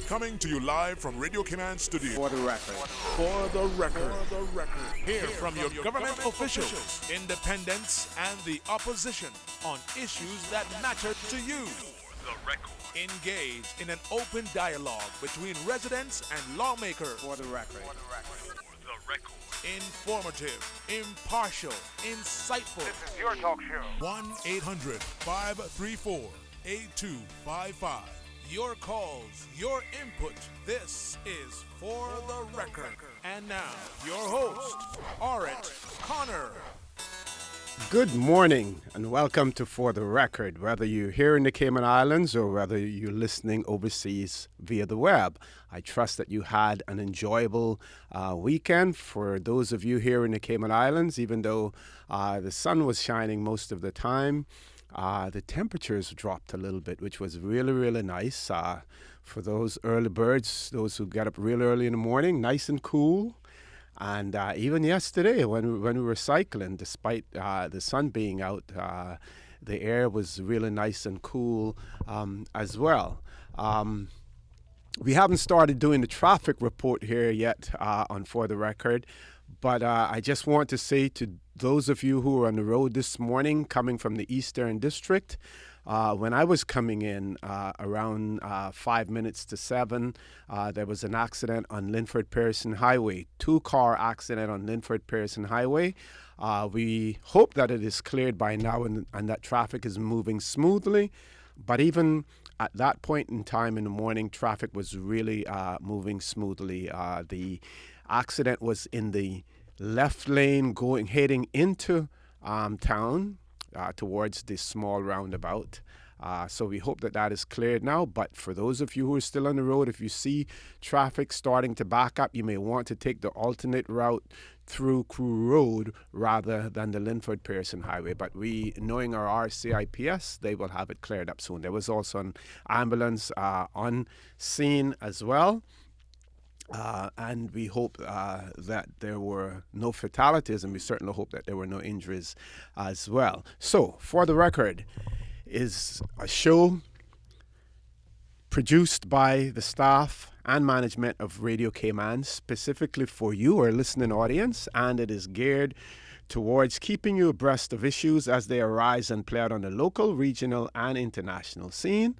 Coming to you live from Radio Cayman Studio. For the record. For the record. Hear from your government officials, independents, and the opposition on issues that matter to you. The record. Engage in an open dialogue between residents and lawmakers. For the record. The record. Informative, impartial, insightful. This is your talk show. 1-800-534-8255. Your calls, your input. This is For the Record. And now, your host, Orit Connor. Good morning and welcome to For the Record, whether you're here in the Cayman Islands or whether you're listening overseas via the web. I trust that you had an enjoyable weekend. For those of you here in the Cayman Islands, even though the sun was shining most of the time, the temperatures dropped a little bit, which was really, really nice. For those early birds, those who get up real early in the morning, nice and cool. And even yesterday when we were cycling, despite the sun being out, the air was really nice and cool as well. We haven't started doing the traffic report here yet on For the Record, but I just want to say to those of you who are on the road this morning coming from the Eastern District, when I was coming in around 5 minutes to 7, there was an accident on Linford-Pearson Highway, 2-car accident on Linford-Pearson Highway. We hope that it is cleared by now and that traffic is moving smoothly. But even at that point in time in the morning, traffic was really moving smoothly. The accident was in the left lane heading into town towards this small roundabout. So we hope that that is cleared now. But for those of you who are still on the road, if you see traffic starting to back up, you may want to take the alternate route through Crew Road rather than the Linford-Pearson Highway. But we, knowing our RCIPS, they will have it cleared up soon. There was also an ambulance on scene as well. And we hope that there were no fatalities, and we certainly hope that there were no injuries as well. So, For the Record is a show produced by the staff and management of Radio Cayman, specifically for you, our listening audience, and it is geared towards keeping you abreast of issues as they arise and play out on the local, regional, and international scene.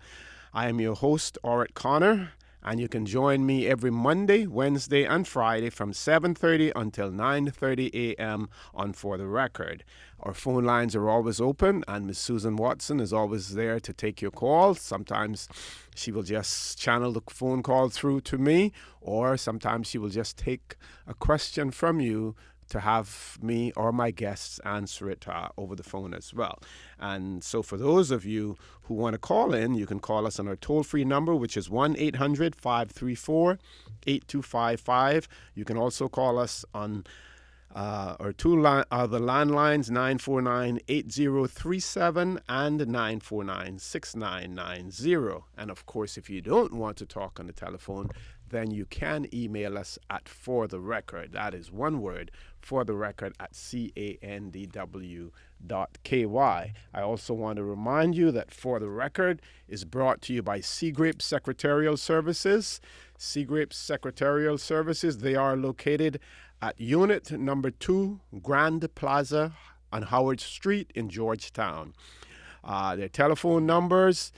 I am your host, Orit Connor, and you can join me every Monday, Wednesday, and Friday from 7:30 until 9:30 a.m. on For the Record. Our phone lines are always open, and Ms. Susan Watson is always there to take your calls. Sometimes she will just channel the phone call through to me, or sometimes she will just take a question from you to have me or my guests answer it over the phone as well. And so for those of you who want to call in, you can call us on our toll-free number, which is 1-800-534-8255. You can also call us on our the landlines, 949-8037 and 949-6990. And of course, if you don't want to talk on the telephone, then you can email us at fortherecord. That is one word, fortherecord@candw.ky. I also want to remind you that For the Record is brought to you by Seagrape Secretarial Services. Seagrape Secretarial Services, they are located at Unit Number 2, Grand Plaza on Howard Street in Georgetown. Their telephone numbers,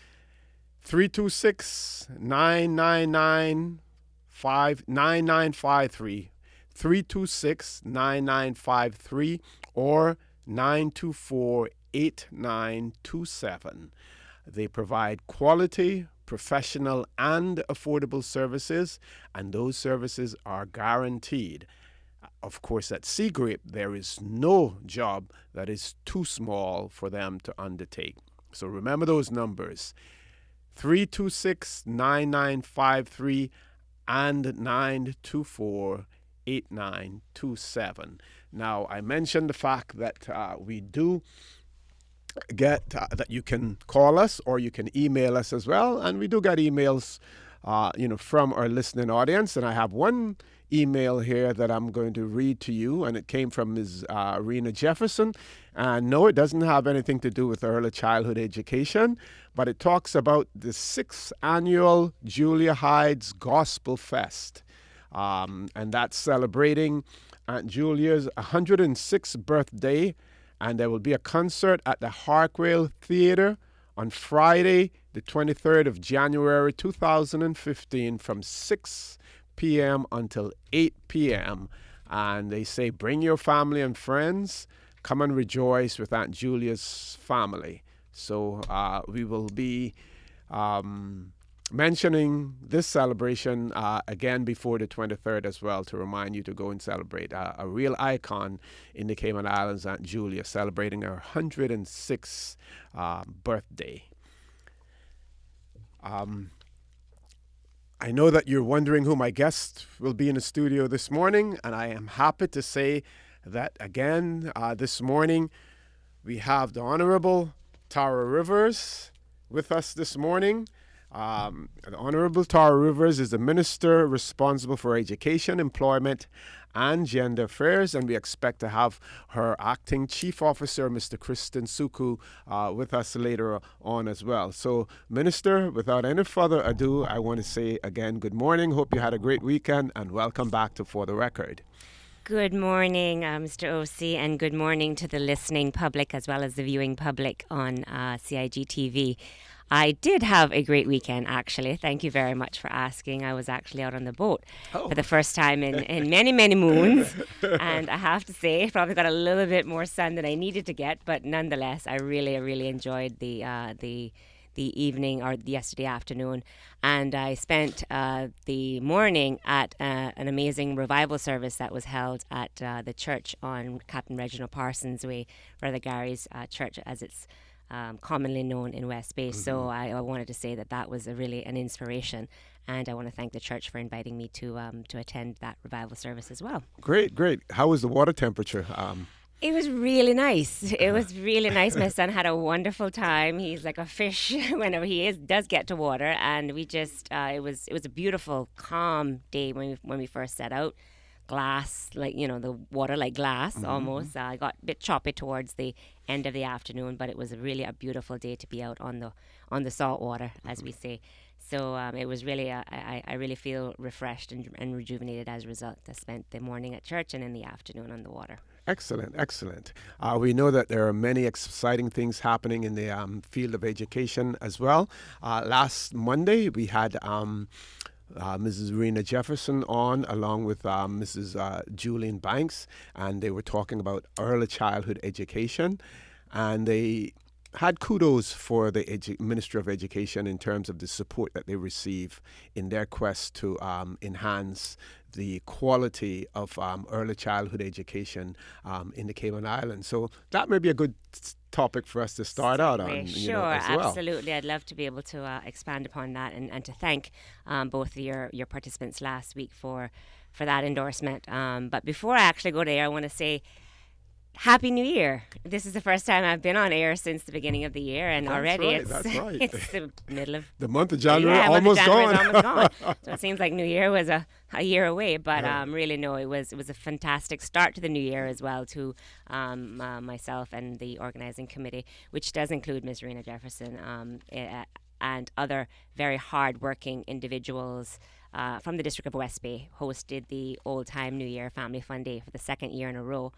326-999-9953, 326-9953, or 924-8927. They provide quality, professional, and affordable services, and those services are guaranteed. Of course, at Seagrape, there is no job that is too small for them to undertake. So remember those numbers, 326-9953 and 924-8927. Now, I mentioned the fact that we do get that you can call us or you can email us as well, and we do get emails from our listening audience, and I have one email here that I'm going to read to you, and it came from Ms. Rena Jefferson. And no, it doesn't have anything to do with early childhood education, but it talks about the 6th annual Julia Hyde's Gospel Fest. And that's celebrating Aunt Julia's 106th birthday, and there will be a concert at the Harkwell Theater on Friday, the 23rd of January 2015 from 6 p.m. until 8 p.m. And they say, bring your family and friends, come and rejoice with Aunt Julia's family. So we will be mentioning this celebration again before the 23rd as well, to remind you to go and celebrate a real icon in the Cayman Islands, Aunt Julia, celebrating her 106th birthday. I know that you're wondering who my guest will be in the studio this morning, and I am happy to say that again this morning we have the Honorable Tara Rivers with us this morning. The Honorable Tara Rivers is the Minister responsible for Education, Employment, and Gender Affairs, and we expect to have her Acting Chief Officer, Mr. Kristen Suku, with us later on as well. So, Minister, without any further ado, I want to say again, good morning. Hope you had a great weekend, and welcome back to For the Record. Good morning, Mr. O.C., and good morning to the listening public as well as the viewing public on CIG TV. I did have a great weekend, actually. Thank you very much for asking. I was actually out on the boat for the first time in many, many moons. And I have to say, probably got a little bit more sun than I needed to get. But nonetheless, I really enjoyed the evening or yesterday afternoon. And I spent the morning at an amazing revival service that was held at the church on Captain Reginald Parsons Way, Brother Gary's church, as it's commonly known in West Bay. Mm-hmm. So I wanted to say that was really an inspiration, and I want to thank the church for inviting me to attend that revival service as well. Great. How was the water temperature? It was really nice. It was really nice. My son had a wonderful time. He's like a fish whenever he does get to water, and we just it was a beautiful, calm day when we first set out. Glass, the water like glass, almost. I got a bit choppy towards the end of the afternoon, but it was really a beautiful day to be out on the salt water, as we say. So it was really, I really feel refreshed and rejuvenated as a result. I spent the morning at church and in the afternoon on the water. Excellent. We know that there are many exciting things happening in the field of education as well. Last Monday, we had Mrs. Rena Jefferson on, along with Mrs. Julian Banks, and they were talking about early childhood education, and they had kudos for the Ministry of Education in terms of the support that they receive in their quest to enhance the quality of early childhood education in the Cayman Islands. So that may be a good topic for us to start out on. Sure, as well. Absolutely. I'd love to be able to expand upon that and to thank both of your participants last week for that endorsement. But before I actually go there, I want to say Happy New Year. This is the first time I've been on air since the beginning of the year, and already it's the middle of the month of January, almost gone. So it seems like New Year was a year away, but really no, it was a fantastic start to the new year as well to myself and the organizing committee, which does include Ms. Rena Jefferson and other very hard-working individuals from the District of West Bay. Hosted the Old Time New Year Family Fun Day for the second year in a row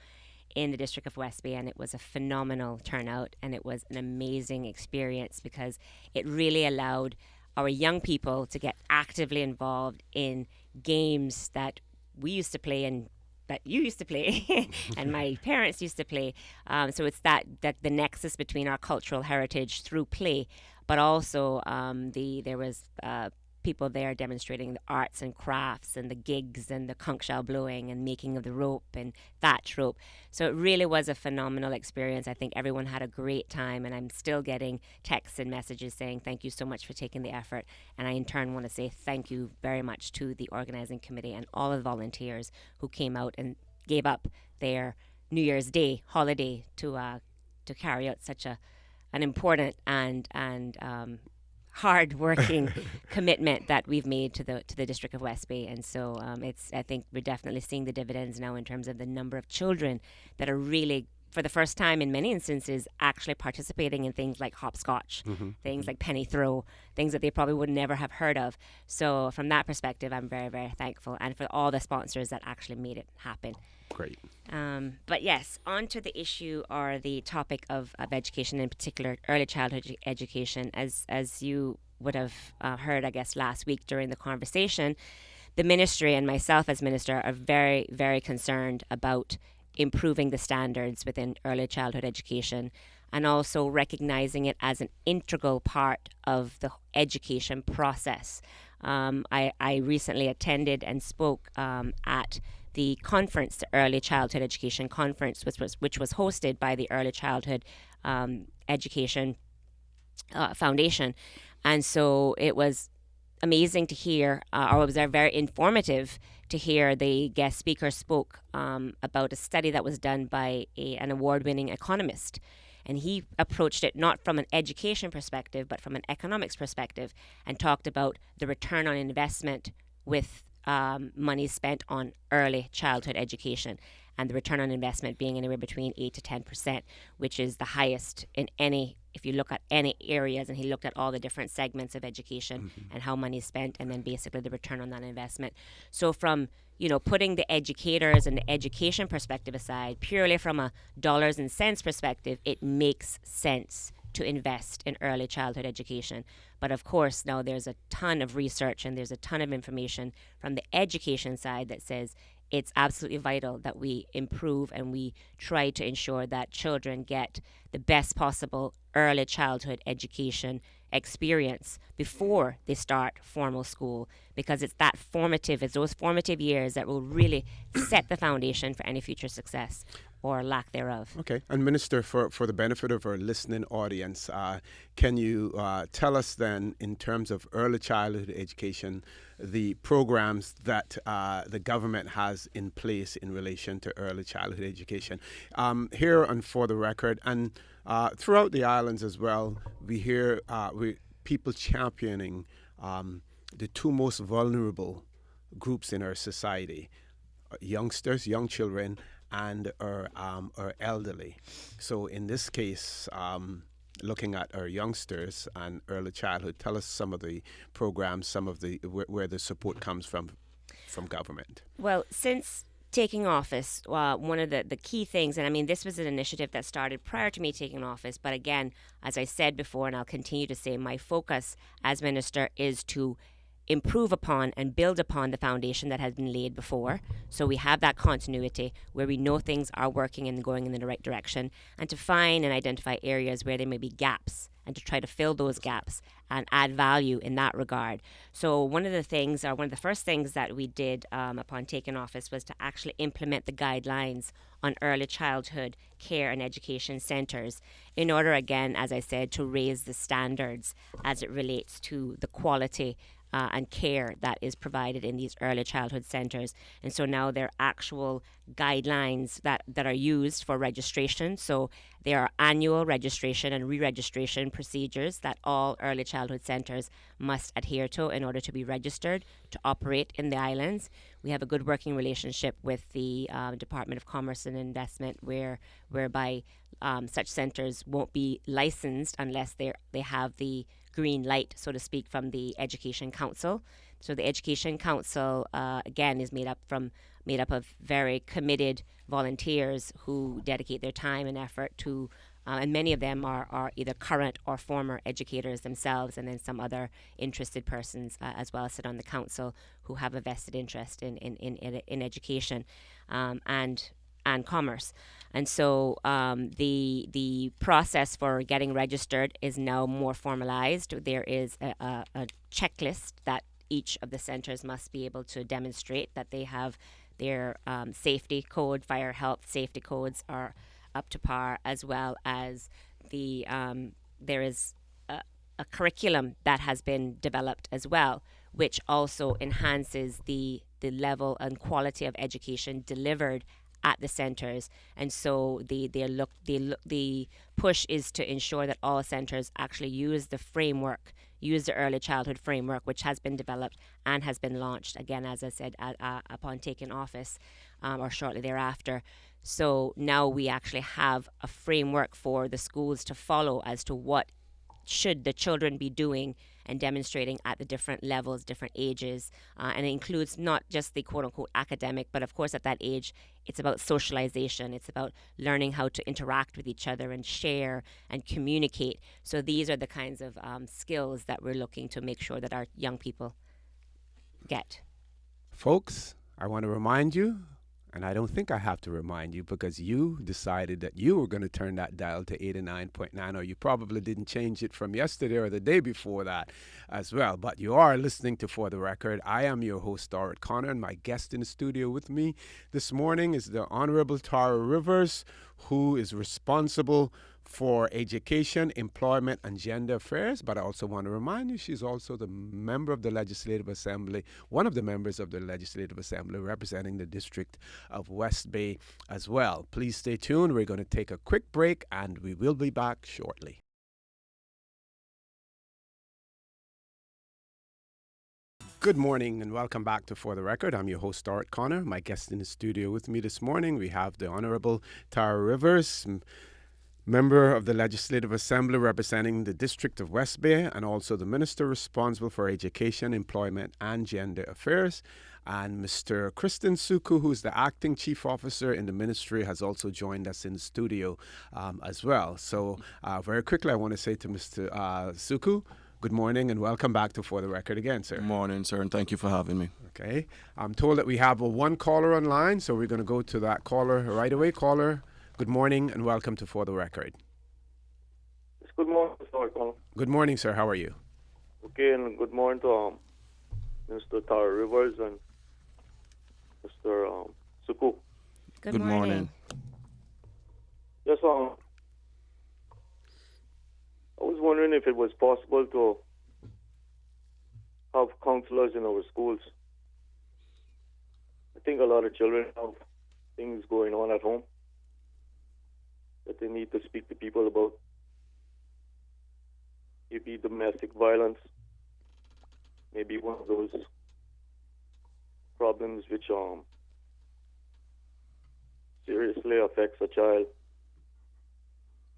in the District of West Bay, and it was a phenomenal turnout, and it was an amazing experience because it really allowed our young people to get actively involved in games that we used to play and that you used to play and my parents used to play. So it's that the nexus between our cultural heritage through play, but also there was people there demonstrating the arts and crafts and the gigs and the conch shell blowing and making of the rope and thatch rope. So it really was a phenomenal experience. I think everyone had a great time, and I'm still getting texts and messages saying thank you so much for taking the effort. And I in turn want to say thank you very much to the organizing committee and all of the volunteers who came out and gave up their New Year's Day holiday to carry out such an important and hard-working commitment that we've made to the District of West Bay. And so I think we're definitely seeing the dividends now in terms of the number of children that are really, for the first time in many instances, actually participating in things like hopscotch, things like penny throw, things that they probably would never have heard of. So from that perspective, I'm very, very thankful, and for all the sponsors that actually made it happen. Great. But yes, on to the issue or the topic of education, in particular early childhood education. As you would have heard, I guess, last week during the conversation, the ministry and myself as minister are very, very concerned about improving the standards within early childhood education, and also recognizing it as an integral part of the education process. I recently attended and spoke at the conference, the Early Childhood Education Conference, which was hosted by the Early Childhood Education Foundation. And so it was amazing to hear, or it was very informative to hear the guest speaker spoke about a study that was done by an award-winning economist. And he approached it not from an education perspective, but from an economics perspective, and talked about the return on investment with money spent on early childhood education, and the return on investment being anywhere between 8 to 10%, which is the highest in any, if you look at any areas. And he looked at all the different segments of education and how money is spent, and then basically the return on that investment. So from, putting the educators and the education perspective aside, purely from a dollars and cents perspective, it makes sense to invest in early childhood education. But of course, now there's a ton of research and there's a ton of information from the education side that says it's absolutely vital that we improve and we try to ensure that children get the best possible early childhood education experience before they start formal school, because it's those formative years that will really set the foundation for any future success or lack thereof. Okay. And Minister, for the benefit of our listening audience, can you tell us then, in terms of early childhood education, the programs that the government has in place in relation to early childhood education? Here and for the record, and throughout the islands as well, we hear people championing the two most vulnerable groups in our society: youngsters, young children, and our elderly. So in this case, looking at our youngsters and early childhood, tell us some of the programs, some of the where the support comes from government. Well, since taking office, one of the key things, and I mean, this was an initiative that started prior to me taking office, but again, as I said before, and I'll continue to say, my focus as minister is to improve upon and build upon the foundation that has been laid before. So we have that continuity where we know things are working and going in the right direction, and to find and identify areas where there may be gaps and to try to fill those gaps and add value in that regard. So one of the first things that we did upon taking office was to actually implement the guidelines on early childhood care and education centres in order, again, as I said, to raise the standards as it relates to the quality and care that is provided in these early childhood centres. And so now there are actual guidelines that are used for registration. So there are annual registration and re-registration procedures that all early childhood centres must adhere to in order to be registered to operate in the islands. We have a good working relationship with the Department of Commerce and Investment, whereby such centres won't be licensed unless they have the green light, so to speak, from the Education Council. So the Education Council, again, is made up of very committed volunteers who dedicate their time and effort to, and many of them are either current or former educators themselves, and then some other interested persons as well sit on the council who have a vested interest in education and commerce. And so the process for getting registered is now more formalized. There is a checklist that each of the centers must be able to demonstrate that they have their safety code, fire health safety codes are up to par, as well as there is a curriculum that has been developed as well, which also enhances the level and quality of education delivered at the centers. And so the push is to ensure that all centers actually use the framework use the early childhood framework, which has been developed and has been launched, again, as I said, upon taking office or shortly thereafter. So now we actually have a framework for the schools to follow as to what should the children be doing and demonstrating at the different levels, different ages. And it includes not just the quote unquote academic, but of course at that age, it's about socialization. It's about learning how to interact with each other and share and communicate. So these are the kinds of skills that we're looking to make sure that our young people get. Folks, I want to remind you, and I don't think I have to remind you because you decided that you were going to turn that dial to 89.9, or you probably didn't change it from yesterday or the day before that as well. But you are listening to For the Record. I am your host, Dorrit Connor, and my guest in the studio with me this morning is the Honorable Tara Rivers, who is responsible for education, employment, and gender affairs. But I also want to remind you, she's also the member of the Legislative Assembly, one of the members of the Legislative Assembly representing the District of West Bay as well. Please stay tuned. We're going to take a quick break, and we will be back shortly. Good morning and welcome back to For the Record. I'm your host, Dorrit Connor. My guest in the studio with me this morning, we have the Honorable Tara Rivers, member of the Legislative Assembly representing the District of West Bay, and also the Minister responsible for Education, Employment and Gender Affairs. And Mr. Kristen Suku, who's the Acting Chief Officer in the Ministry, has also joined us in the studio as well. So very quickly, I want to say to Mr. Suku, good morning and welcome back to For the Record again, sir. Good morning, sir, and thank you for having me. Okay. I'm told that we have one caller online, so we're going to go to that caller right away. Caller, good morning and welcome to For the Record. Good morning, Mr. Connor. Good morning, sir. How are you? Okay, and good morning to Mr. Tara Rivers and Mr. Suku. Good morning. Yes, I was wondering if it was possible to have counselors in our schools. I think a lot of children have things going on at home that they need to speak to people about. Maybe domestic violence, maybe one of those problems which seriously affects a child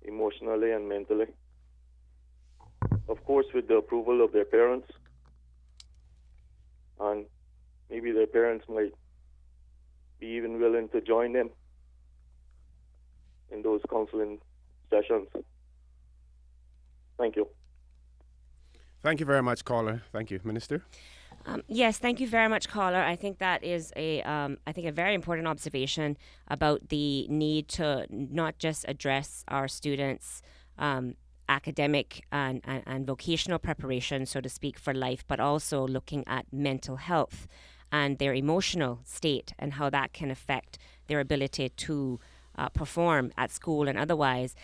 emotionally and mentally. Of course, with the approval of their parents, and maybe their parents might be even willing to join them in those counseling sessions. Thank you. Thank you very much, caller. Thank you, Minister. Yes, thank you very much, caller. I think that is a very important observation about the need to not just address our students' academic and vocational preparation, so to speak, for life, but also looking at mental health and their emotional state and how that can affect their ability to perform at school and otherwise.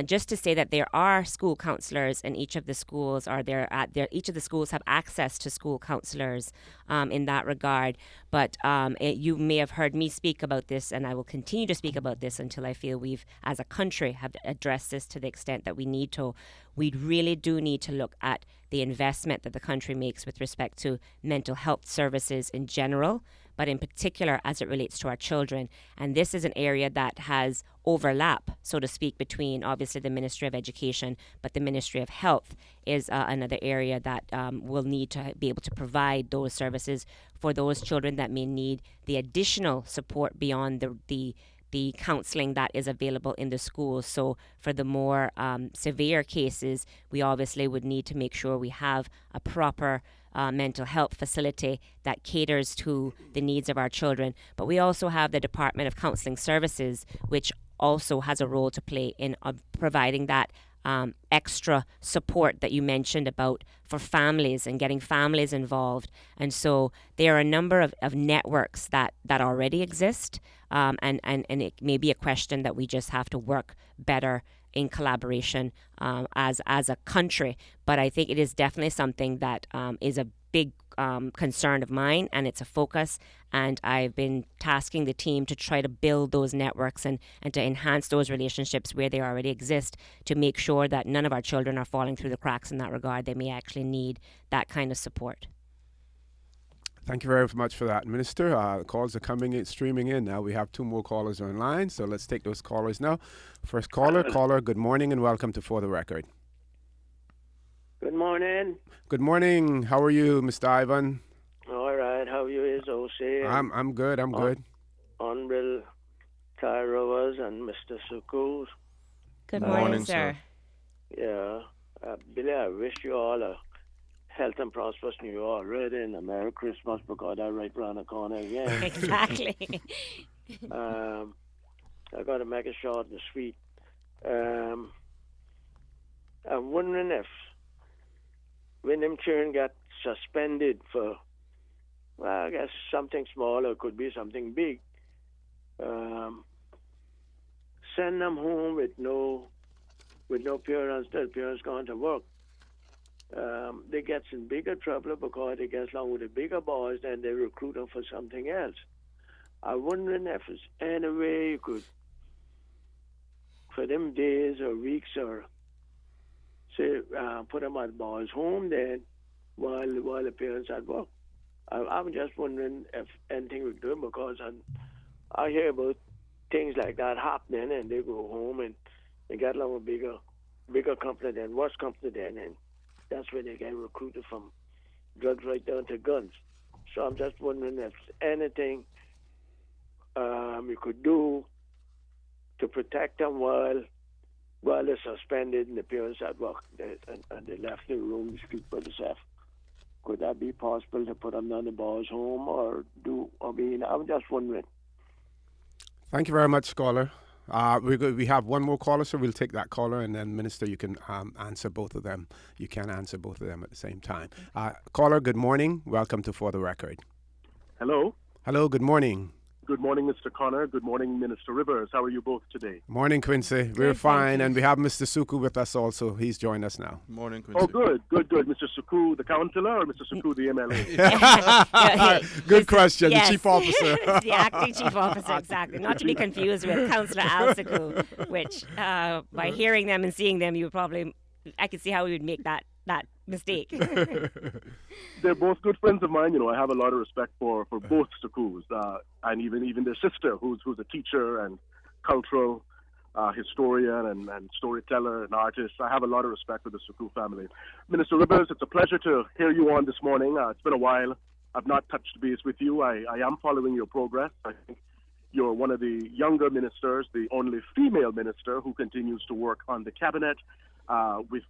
Just to say that there are school counselors in each of the schools, each of the schools have access to school counselors in that regard. But you may have heard me speak about this, and I will continue to speak about this until I feel we've, as a country, have addressed this to the extent that we need to. We really do need to look at the investment that the country makes with respect to mental health services in general, but in particular as it relates to our children. And this is an area that has overlap, so to speak, between obviously the Ministry of Education, but the Ministry of Health is another area that will need to be able to provide those services for those children that may need the additional support beyond the counseling that is available in the schools. So for the more severe cases, we obviously would need to make sure we have a proper mental health facility that caters to the needs of our children. But we also have the Department of Counseling Services, which also has a role to play in providing that extra support that you mentioned about for families and getting families involved. And so there are a number of networks that already exist, and it may be a question that we just have to work better in collaboration as a country. But I think it is definitely something that is a big concern of mine, and it's a focus. And I've been tasking the team to try to build those networks and to enhance those relationships where they already exist, to make sure that none of our children are falling through the cracks in that regard. They may actually need that kind of support. Thank you very much for that, Minister. Calls are coming in, streaming in now. We have 2 more callers online, so let's take those callers now. First caller, good morning and welcome to For the Record. Good morning. Good morning. How are you, Mr. Ivan? All right. How you is, O.C.? I'm good. I'm good. Honorable Ty Rowers and Mr. Sukus. Good morning, sir. Yeah. Billy, I wish you all a health and prosperous New Year already, and a Merry Christmas, because I'm right around the corner again. Exactly. I got to make it short and sweet. I'm wondering if when them children got suspended for, well, I guess something small or could be something big, send them home with no parents, their parents going to work. They get in bigger trouble because they get along with the bigger boys and they recruit them for something else. I'm wondering if there's any way you could, for them days or weeks or say, put them at boys' home then while the parents at work. I'm just wondering if anything we do, because I hear about things like that happening, and they go home and they get along with bigger company than worse company then, and that's where they get recruited from drugs right down to guns. So I'm just wondering if anything you could do to protect them while they're suspended and the parents at work and they left the room to speak for themselves. Could that be possible to put them down the boys' home I'm just wondering. Thank you very much, caller. We have 1 more caller, so we'll take that caller, and then, Minister, you can answer both of them. You can answer both of them at the same time. Caller, good morning. Welcome to For the Record. Hello. Hello, good morning. Good morning, Mr. Connor. Good morning, Minister Rivers. How are you both today? Morning, Quincy. We're fine, and we have Mr. Suku with us also. He's joined us now. Morning, Quincy. Oh, good. Mr. Suku, the councillor, or Mr. Suku, the MLA? Good question. Yes. The chief officer. The acting chief officer, exactly. Not to be confused with Councillor Al Suku, which by hearing them and seeing them, I could see how we would make that mistake. They're both good friends of mine. I have a lot of respect for both Sukus, and even their sister, who's a teacher and cultural historian and storyteller and artist. I have a lot of respect for the Suku family. Minister Rivers, it's a pleasure to hear you on this morning. It's been a while. I've not touched base with you. I am following your progress. I think you're one of the younger ministers, the only female minister who continues to work on the cabinet with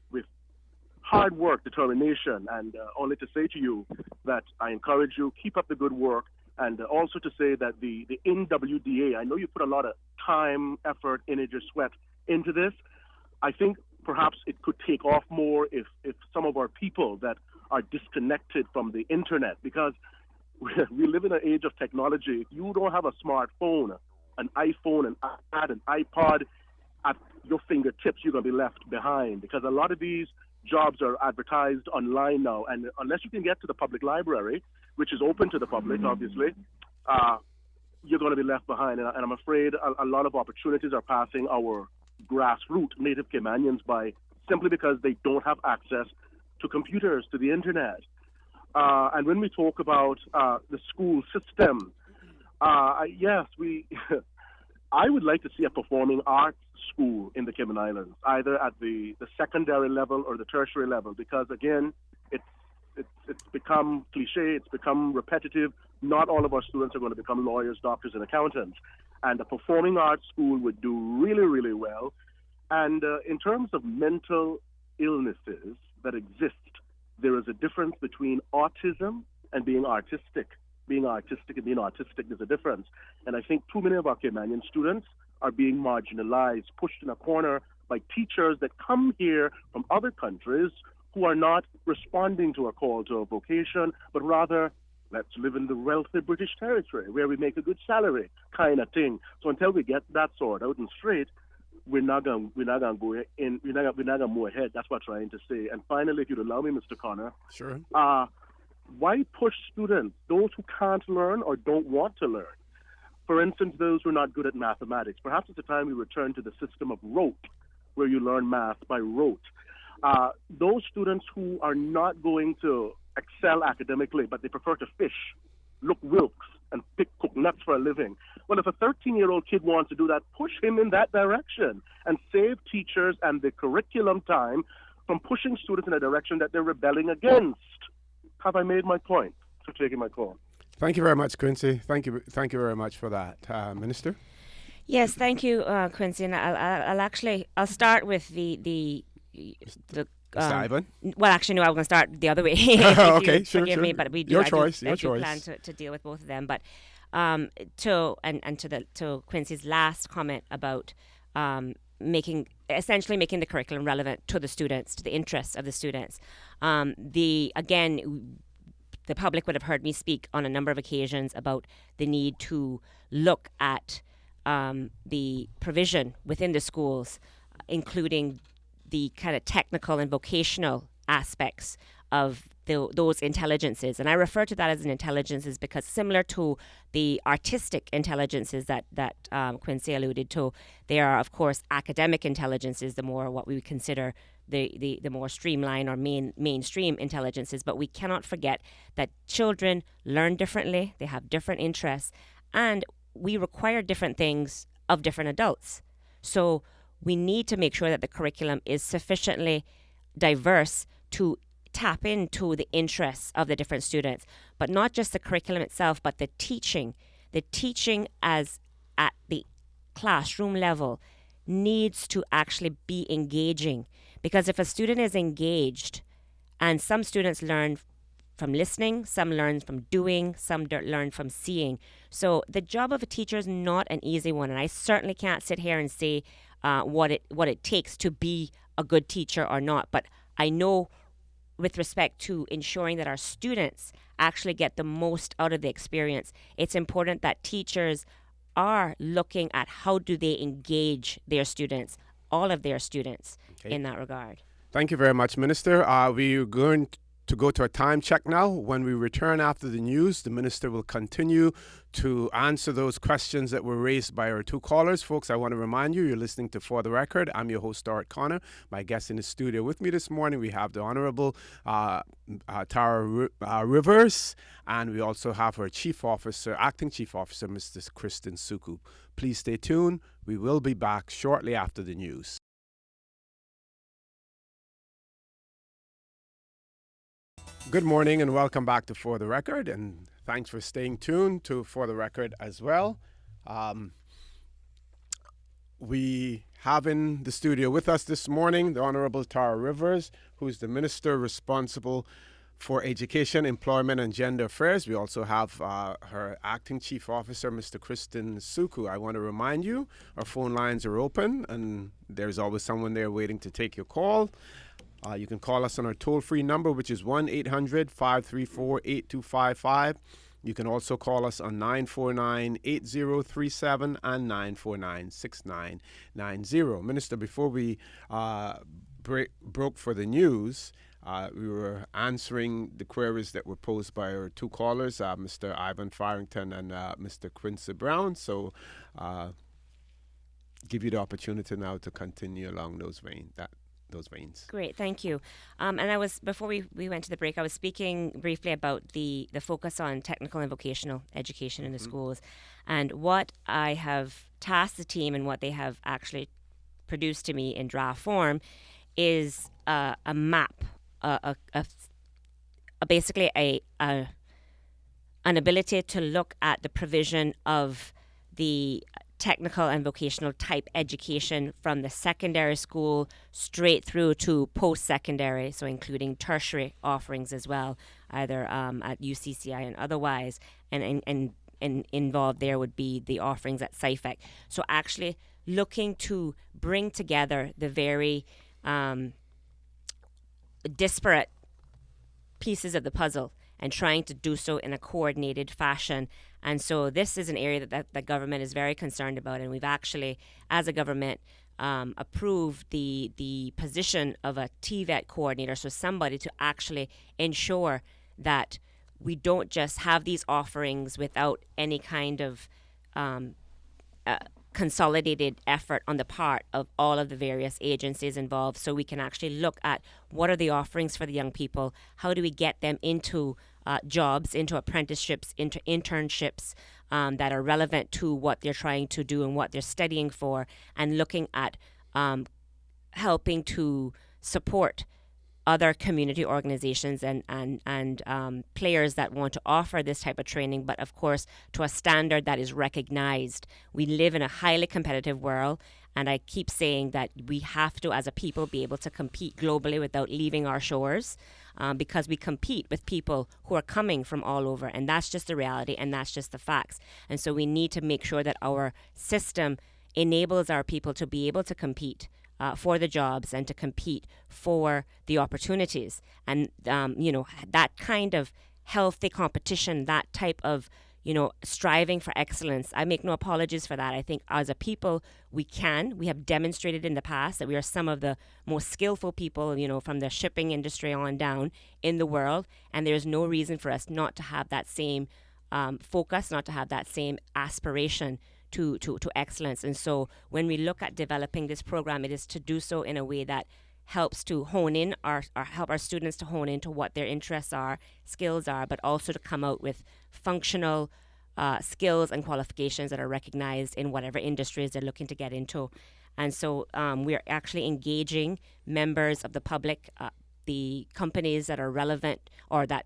hard work, determination, and only to say to you that I encourage you, keep up the good work, and also to say that the NWDA, I know you put a lot of time, effort, energy, sweat into this. I think perhaps it could take off more if some of our people that are disconnected from the internet, because we live in an age of technology. If you don't have a smartphone, an iPhone, an iPad, an iPod at your fingertips, you're going to be left behind, because a lot of these jobs are advertised online now, and unless you can get to the public library, which is open to the public, obviously, you're going to be left behind. And I'm afraid a lot of opportunities are passing our grassroots native Caymanians by simply because they don't have access to computers, to the internet. And when we talk about the school system, yes, I would like to see a performing arts school in the Cayman Islands, either at the secondary level or the tertiary level, because again, it's become cliche, it's become repetitive. Not all of our students are going to become lawyers, doctors, and accountants. And a performing arts school would do really, really well. And in terms of mental illnesses that exist, there is a difference between autism and being artistic. Being artistic and being autistic, there's a difference. And I think too many of our Caymanian students are being marginalized, pushed in a corner by teachers that come here from other countries who are not responding to a call to a vocation, but rather, let's live in the wealthy British territory where we make a good salary kind of thing. So until we get that sorted out and straight, we're not gonna go in. We're not gonna move ahead. That's what I'm trying to say. And finally, if you'd allow me, Mr. Connor, Sure. why push students, those who can't learn or don't want to learn? For instance, those who are not good at mathematics. Perhaps it's the time we return to the system of rote, where you learn math by rote. Those students who are not going to excel academically, but they prefer to fish, look Wilkes, and cook nuts for a living. Well, if a 13-year-old kid wants to do that, push him in that direction and save teachers and the curriculum time from pushing students in a direction that they're rebelling against. Have I made my point for taking my call? Thank you very much, Quincy. Thank you very much for that, Minister. Yes, thank you, Quincy. And I'll start with the Mr. Ivan? Well, actually, no, I'm going to start the other way. Okay, sure. Forgive me, but we do. Your I choice. do plan to deal with both of them. But to Quincy's last comment about essentially making the curriculum relevant to the students, to the interests of the students. The public would have heard me speak on a number of occasions about the need to look at the provision within the schools, including the kind of technical and vocational aspects of those intelligences. And I refer to that as an intelligences because similar to the artistic intelligences that Quincy alluded to, there are, of course, academic intelligences, the more what we would consider the more streamlined or mainstream intelligences. But we cannot forget that children learn differently, they have different interests, and we require different things of different adults. So we need to make sure that the curriculum is sufficiently diverse to tap into the interests of the different students, but not just the curriculum itself, but the teaching as at the classroom level needs to actually be engaging. Because if a student is engaged, and some students learn from listening, some learn from doing, some learn from seeing. So the job of a teacher is not an easy one, and I certainly can't sit here and say what it takes to be a good teacher or not. But I know, with respect to ensuring that our students actually get the most out of the experience, it's important that teachers are looking at how do they engage their students, all of their students, in that regard. Thank you very much, Minister. We're going to go to a time check now. When we return after the news, the Minister will continue to answer those questions that were raised by our two callers. Folks, I want to remind you, you're listening to For the Record. I'm your host, Stuart Connor. My guest in the studio with me this morning, we have the Honorable Tara Rivers, and we also have our Acting Chief Officer, Mr. Kristen Suku. Please stay tuned. We will be back shortly after the news. Good morning and welcome back to For the Record, and thanks for staying tuned to For the Record as well. We have in the studio with us this morning the Honorable Tara Rivers, who is the Minister responsible for Education, Employment and Gender Affairs. We also have her Acting Chief Officer, Mr. Kristen Suku. I want to remind you, our phone lines are open and there's always someone there waiting to take your call. You can call us on our toll-free number, which is 1-800-534-8255. You can also call us on 949-8037 and 949-6990. Minister, before we broke for the news, we were answering the queries that were posed by our two callers, Mr. Ivan Farrington and Mr. Quincy Brown. So give you the opportunity now to continue along those veins. Great, thank you. And I was, before we went to the break, I was speaking briefly about the focus on technical and vocational education in the schools. And what I have tasked the team and what they have actually produced to me in draft form is a map, basically an ability to look at the provision of the technical and vocational type education from the secondary school straight through to post-secondary, so including tertiary offerings as well, either at UCCI and otherwise, and involved there would be the offerings at SciFec. So actually looking to bring together the very disparate pieces of the puzzle and trying to do so in a coordinated fashion. And so this is an area that the government is very concerned about, and we've actually, as a government, approved the position of a TVET coordinator, so somebody to actually ensure that we don't just have these offerings without any kind of consolidated effort on the part of all of the various agencies involved, so we can actually look at what are the offerings for the young people, how do we get them into jobs, into apprenticeships, into internships that are relevant to what they're trying to do and what they're studying for, and looking at helping to support other community organizations and players that want to offer this type of training, but of course to a standard that is recognized. We live in a highly competitive world, and I keep saying that we have to, as a people, be able to compete globally without leaving our shores, because we compete with people who are coming from all over, and that's just the reality, and that's just the facts. And so we need to make sure that our system enables our people to be able to compete for the jobs and to compete for the opportunities. And, that kind of healthy competition, that type of, striving for excellence, I make no apologies for that. I think as a people, we have demonstrated in the past that we are some of the most skillful people, from the shipping industry on down in the world. And there's no reason for us not to have that same focus, not to have that same aspiration to excellence. And so when we look at developing this program, it is to do so in a way that helps to hone in help our students to hone into what their interests are, skills are, but also to come out with functional skills and qualifications that are recognized in whatever industries they're looking to get into. And so we're actually engaging members of the public, the companies that are relevant or that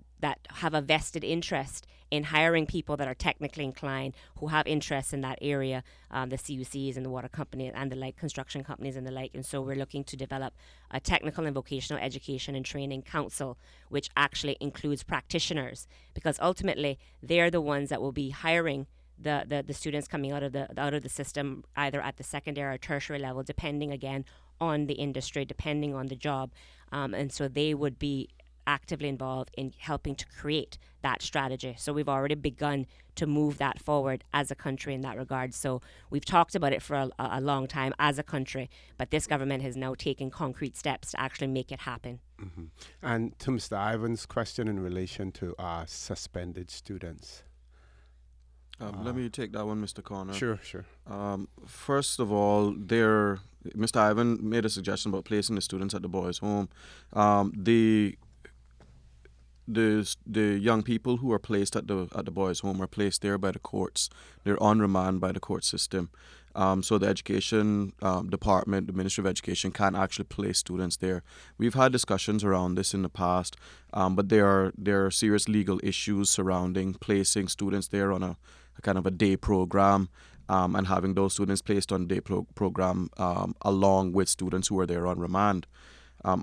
have a vested interest in hiring people that are technically inclined, who have interests in that area, the CUCs and the water companies and the like, construction companies and the like. And so we're looking to develop a technical and vocational education and training council, which actually includes practitioners, because ultimately they're the ones that will be hiring the students coming out of the system, either at the secondary or tertiary level, depending again on the industry, depending on the job. And so they would be actively involved in helping to create that strategy. So we've already begun to move that forward as a country in that regard. So we've talked about it for a long time as a country, but this government has now taken concrete steps to actually make it happen. Mm-hmm. And to Mr. Ivan's question in relation to suspended students. Let me take that one, Mr. Connor. Sure. First of all, Mr. Ivan made a suggestion about placing the students at the boys' home. The young people who are placed at the boys' home are placed there by the courts. They're on remand by the court system. So the education department, the Ministry of Education, can actually place students there. We've had discussions around this in the past, but there are serious legal issues surrounding placing students there on a kind of a day program, and having those students placed on a day program along with students who are there on remand.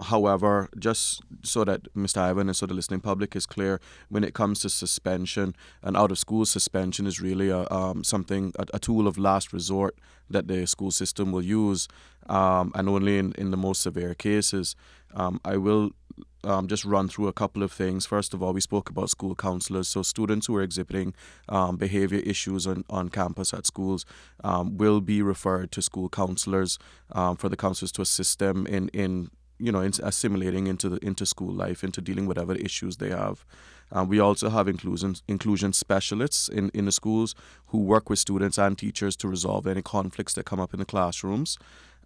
However, just so that Mr. Ivan and so the listening public is clear, when it comes to suspension, an out-of-school suspension is really a tool of last resort that the school system will use, and only in the most severe cases. I will just run through a couple of things. First of all, we spoke about school counselors. So students who are exhibiting behavior issues on campus at schools will be referred to school counselors for the counselors to assist them in assimilating into school life, into dealing with whatever issues they have. We also have inclusion specialists in the schools who work with students and teachers to resolve any conflicts that come up in the classrooms.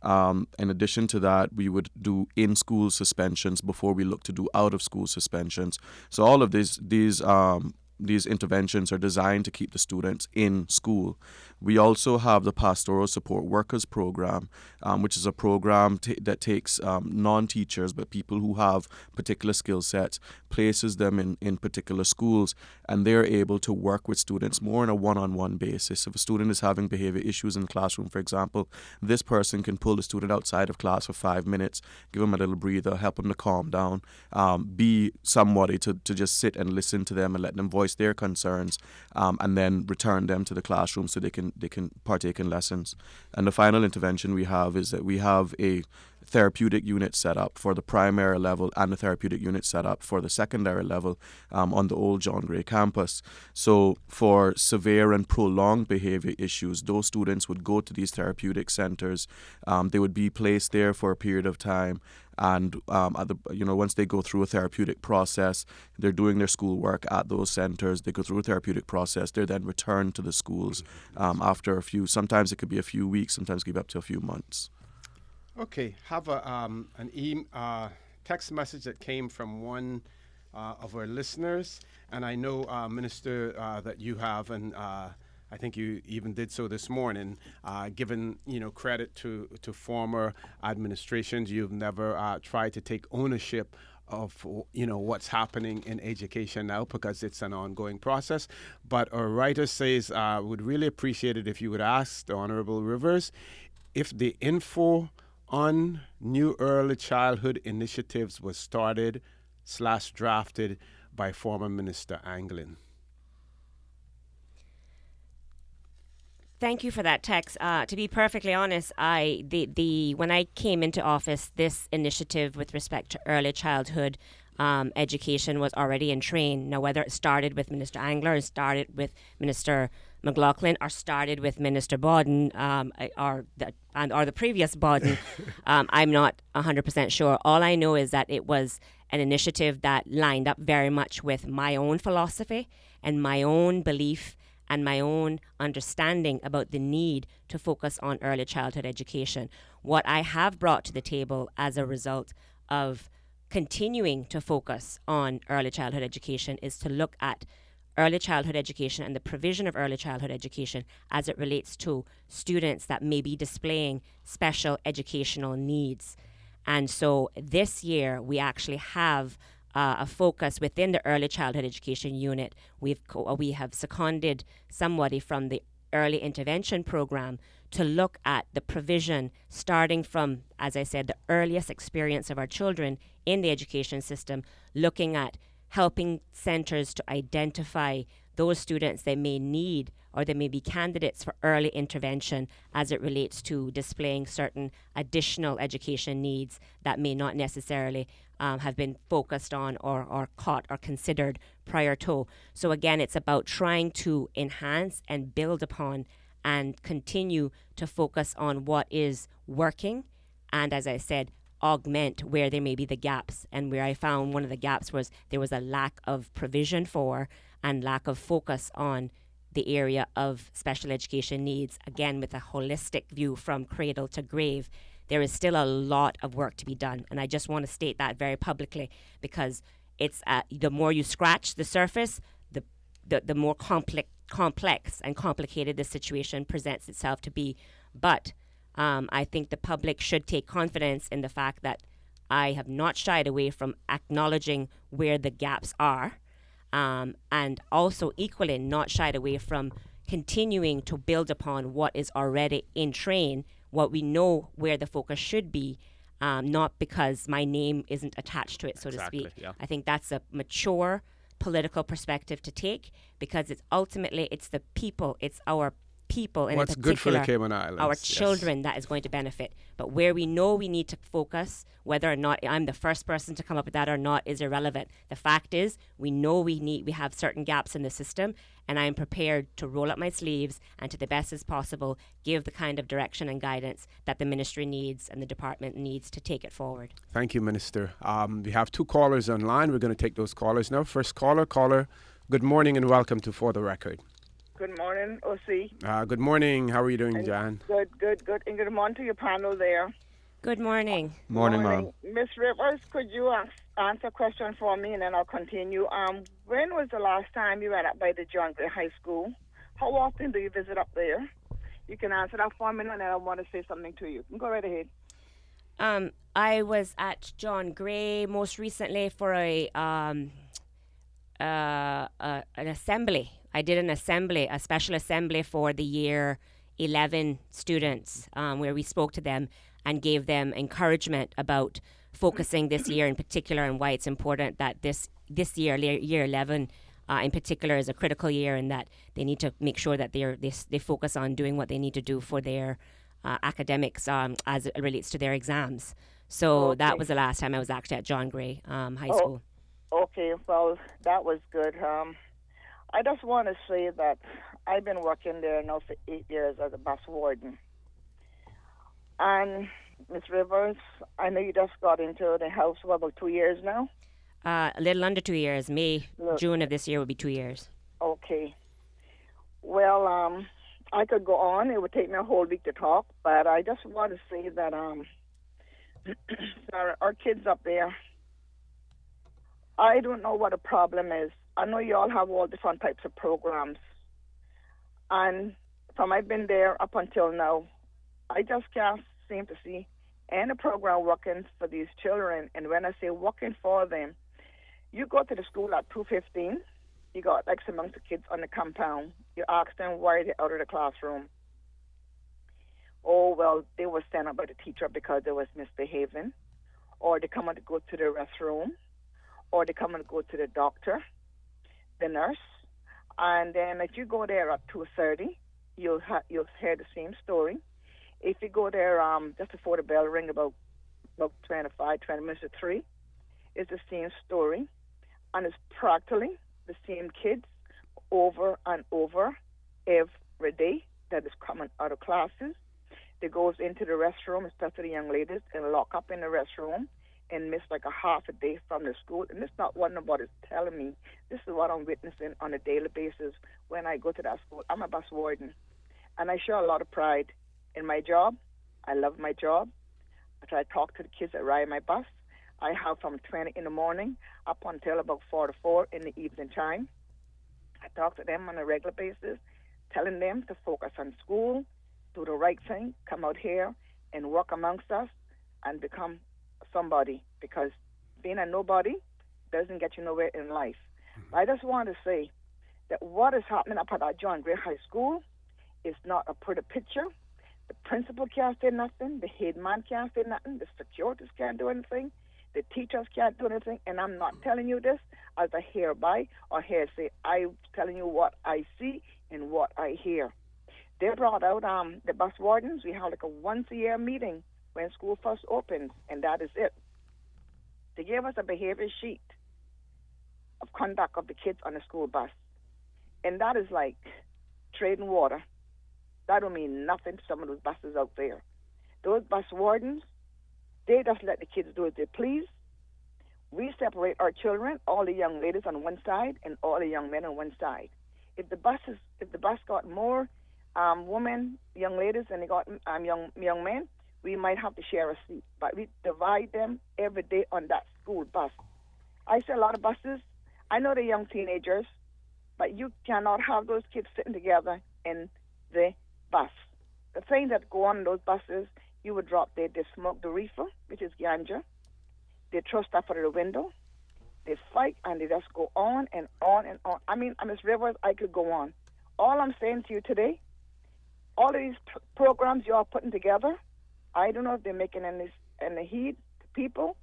In addition to that, we would do in-school suspensions before we look to do out-of-school suspensions. So all of these interventions are designed to keep the students in school. We also have the Pastoral Support Workers Program, which is a program that takes non-teachers, but people who have particular skill sets, places them in particular schools, and they're able to work with students more on a one-on-one basis. If a student is having behavior issues in the classroom, for example, this person can pull the student outside of class for 5 minutes, give them a little breather, help them to calm down, be somebody to just sit and listen to them and let them voice their concerns, and then return them to the classroom so they can partake in lessons. And the final intervention we have is that we have a therapeutic unit set up for the primary level and a therapeutic unit set up for the secondary level on the old John Gray campus. So for severe and prolonged behavior issues, those students would go to these therapeutic centers. They would be placed there for a period of time. And once they go through a therapeutic process, they're doing their schoolwork at those centers. They go through a therapeutic process. They're then returned to the schools after sometimes it could be a few weeks, sometimes it could be up to a few months. Okay, have an text message that came from one of our listeners, and I know, Minister, that you have, and I think you even did so this morning, given credit to former administrations. You've never tried to take ownership of what's happening in education now, because it's an ongoing process. But our writer says, would really appreciate it if you would ask the Honorable Rivers if the info on new early childhood initiatives was started/drafted by former Minister Anglin. Thank you for that text. To be perfectly honest, when I came into office, this initiative with respect to early childhood education was already in train. Now, whether it started with Minister Angler, or started with Minister McLaughlin, or started with Minister Bodden, or the previous Bodden, I'm not 100% sure. All I know is that it was an initiative that lined up very much with my own philosophy and my own belief and my own understanding about the need to focus on early childhood education. What I have brought to the table as a result of continuing to focus on early childhood education is to look at early childhood education and the provision of early childhood education as it relates to students that may be displaying special educational needs. And so this year we actually have a focus within the early childhood education unit. We have seconded somebody from the early intervention program to look at the provision starting from, as I said, the earliest experience of our children in the education system, looking at helping centers to identify those students they may need or they may be candidates for early intervention as it relates to displaying certain additional education needs that may not necessarily have been focused on or caught or considered prior to. So again, it's about trying to enhance and build upon and continue to focus on what is working, and as I said, augment where there may be the gaps. And where I found one of the gaps was there was a lack of provision for and lack of focus on the area of special education needs, again with a holistic view from cradle to grave. There is still a lot of work to be done, and I just want to state that very publicly, because it's the more you scratch the surface, the more complex and complicated the situation presents itself to be. But I think the public should take confidence in the fact that I have not shied away from acknowledging where the gaps are, and also equally not shied away from continuing to build upon what is already in train, what we know where the focus should be, not because my name isn't attached to it, so to speak. Yeah. I think that's a mature political perspective to take, because it's ultimately the people, it's our people in What's particular, good for the Cayman Islands, our yes. children, that is going to benefit. But where we know we need to focus, whether or not I'm the first person to come up with that or not is irrelevant. The fact is, we know we have certain gaps in the system, and I am prepared to roll up my sleeves and to the best as possible give the kind of direction and guidance that the ministry needs and the department needs to take it forward. Thank you, Minister. We have two callers online. We're going to take those callers now. First caller, good morning and welcome to For the Record. Good morning, OC. Good morning. How are you doing, Jan? Good. And good morning to your panel there. Good morning. Morning, Mom. Miss Rivers, could you answer a question for me, and then I'll continue? When was the last time you went up by the John Gray High School? How often do you visit up there? You can answer that for me, and then I want to say something to you. Go right ahead. I was at John Gray most recently for an assembly. I did a special assembly for the year 11 students, where we spoke to them and gave them encouragement about focusing this year in particular, and why it's important that this year, year 11 in particular, is a critical year, and that they need to make sure that they focus on doing what they need to do for their academics as it relates to their exams. So that Okay. was the last time I was actually at John Gray High Oh, School. okay. Well, that was good. I just want to say that I've been working there now for 8 years as a bus warden. And Miss Rivers, I know you just got into the house for about 2 years now. A little under 2 years. Look, June of this year will be 2 years. okay. Well, I could go on. It would take me a whole week to talk, but I just want to say that our kids up there, I don't know what the problem is. I know you all have all different types of programs. And from I've been there up until now, I just can't seem to see any program working for these children. And when I say working for them, you go to the school at 2:15, you got X amount of kids on the compound. You ask them why they're out of the classroom. Oh, well, they were sent up by the teacher because they was misbehaving. Or they come out to go to the restroom. Or they come and go to the doctor, the nurse. And then if you go there at 2:30, you'll hear the same story. If you go there just before the bell ring, about 20 minutes to 3, it's the same story. And it's practically the same kids over and over every day that is coming out of classes. They goes into the restroom, especially the young ladies, and lock up in the restroom and miss like a half a day from the school. And this is not what nobody's telling me. This is what I'm witnessing on a daily basis when I go to that school. I'm a bus warden, and I show a lot of pride in my job. I love my job. I try to talk to the kids that ride my bus. I have from 20 in the morning up until about 4 to 4 in the evening time. I talk to them on a regular basis, telling them to focus on school, do the right thing, come out here and work amongst us and become somebody, because being a nobody doesn't get you nowhere in life. I just want to say that what is happening up at our John Gray High School is not a pretty picture. The principal can't say nothing, the head man can't say nothing, the securities can't do anything, the teachers can't do anything, and I'm not telling you this as a hereby or hearsay. I'm telling you what I see and what I hear. They brought out the bus wardens. We have like a once-a-year meeting when school first opens, and that is it. They gave us a behavior sheet of conduct of the kids on the school bus, and that is like trading water. That don't mean nothing to some of those buses out there. Those bus wardens, they just let the kids do as they please. We separate our children, all the young ladies on one side and all the young men on one side. If the bus got more women, young ladies, and they got young men, we might have to share a seat. But we divide them every day on that school bus. I see a lot of buses. I know the young teenagers, but you cannot have those kids sitting together in the bus. The things that go on in those buses, you would drop there. They smoke the reefer, which is ganja. They throw stuff out of the window. They fight, and they just go on and on and on. I mean, Ms. Rivers, I could go on. All I'm saying to you today, all of these programs you are putting together, I don't know if they're making any heed to people,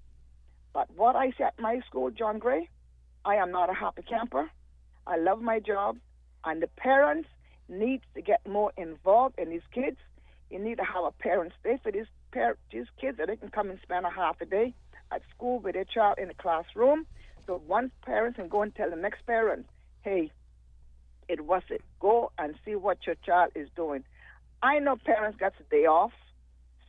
but what I see at my school, John Gray, I am not a happy camper. I love my job, and the parents need to get more involved in these kids. You need to have a parent stay for these kids that they can come and spend a half a day at school with their child in the classroom. So one parent can go and tell the next parent, hey, it was it. Go and see what your child is doing. I know parents got a day off,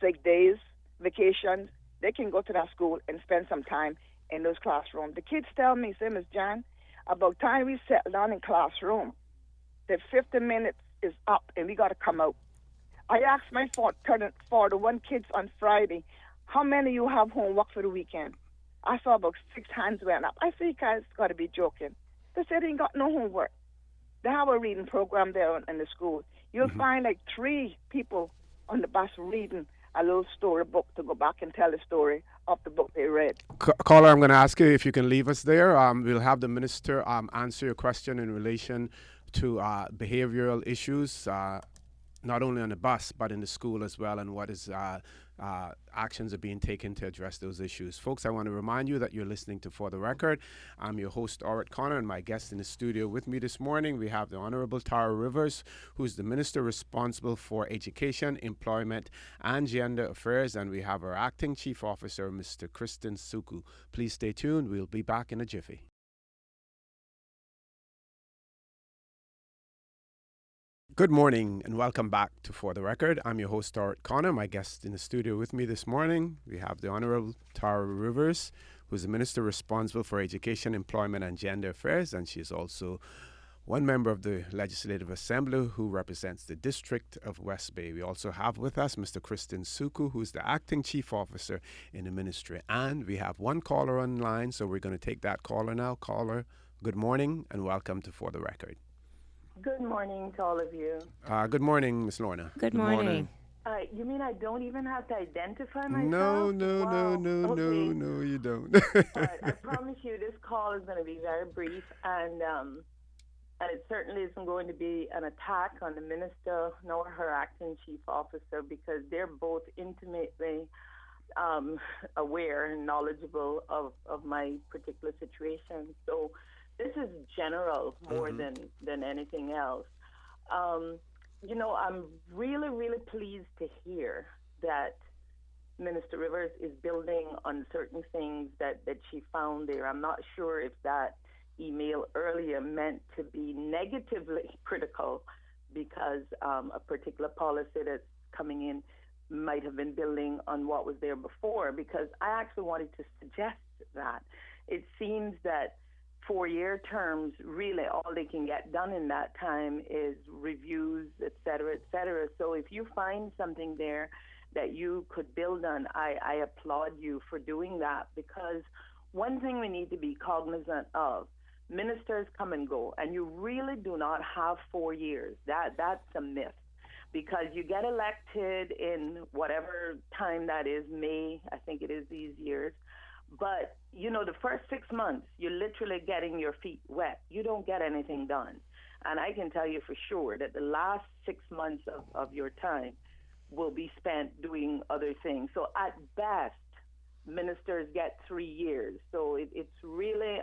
6 days, vacations. They can go to that school and spend some time in those classrooms. The kids tell me, say, Ms. Jan, about time we settle down in classroom, the 50 minutes is up and we got to come out. I asked my 41 kids on Friday, how many you have homework for the weekend? I saw about 6 hands went up. I said, you guys got to be joking. They said they ain't got no homework. They have a reading program there in the school. You'll find like 3 people on the bus reading a little story book to go back and tell the story of the book they read. Caller, I'm going to ask you if you can leave us there. We'll have the minister answer your question in relation to behavioral issues, not only on the bus but in the school as well, and what is actions are being taken to address those issues. Folks, I want to remind you that you're listening to For the Record. I'm your host, Orrit Connor, and my guest in the studio with me this morning, we have the Honorable Tara Rivers, who's the Minister responsible for Education, Employment, and Gender Affairs, and we have our Acting Chief Officer, Mr. Kristen Suku. Please stay tuned. We'll be back in a jiffy. Good morning and welcome back to For the Record. I'm your host, Orrit Connor. My guest in the studio with me this morning, we have the Honorable Tara Rivers, who's the Minister responsible for Education, Employment and Gender Affairs, and she is also one member of the Legislative Assembly who represents the District of West Bay. We also have with us Mr. Kristen Suku, who's the Acting Chief Officer in the Ministry. And we have one caller online, so we're going to take that caller now. Caller, good morning and welcome to For the Record. Good morning to all of you. Good morning, Miss Lorna. Good morning. You mean I don't even have to identify myself? No, Wow. Okay. no, you don't. But I promise you this call is going to be very brief, and it certainly isn't going to be an attack on the minister nor her acting chief officer, because they're both intimately aware and knowledgeable of my particular situation. So this is general more than anything else. I'm really, really pleased to hear that Minister Rivers is building on certain things that she found there. I'm not sure if that email earlier meant to be negatively critical because a particular policy that's coming in might have been building on what was there before, because I actually wanted to suggest that. It seems that 4-year terms, really all they can get done in that time is reviews, et cetera, et cetera. So if you find something there that you could build on, I applaud you for doing that, because one thing we need to be cognizant of, ministers come and go, and you really do not have 4 years. That's a myth, because you get elected in whatever time that is, May, I think it is these years. But, the first 6 months, you're literally getting your feet wet. You don't get anything done. And I can tell you for sure that the last 6 months of your time will be spent doing other things. So at best, ministers get 3 years. So it's really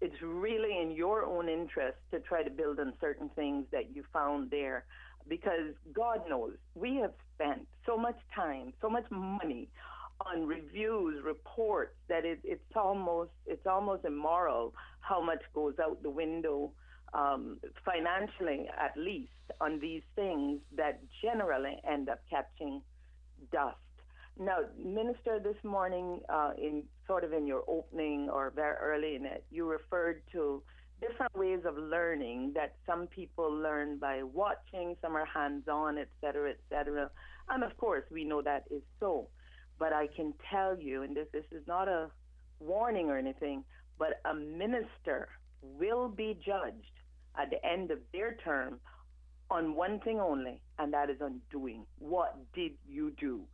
in your own interest to try to build on certain things that you found there. Because God knows, we have spent so much time, so much money on reviews, reports, that it's almost immoral how much goes out the window, financially at least, on these things that generally end up catching dust. Now, Minister, this morning, in your opening or very early in it, you referred to different ways of learning, that some people learn by watching, some are hands-on, et cetera, et cetera. And of course, we know that is so. But I can tell you, and this is not a warning or anything, but a minister will be judged at the end of their term on one thing only, and that is on doing. What did you do?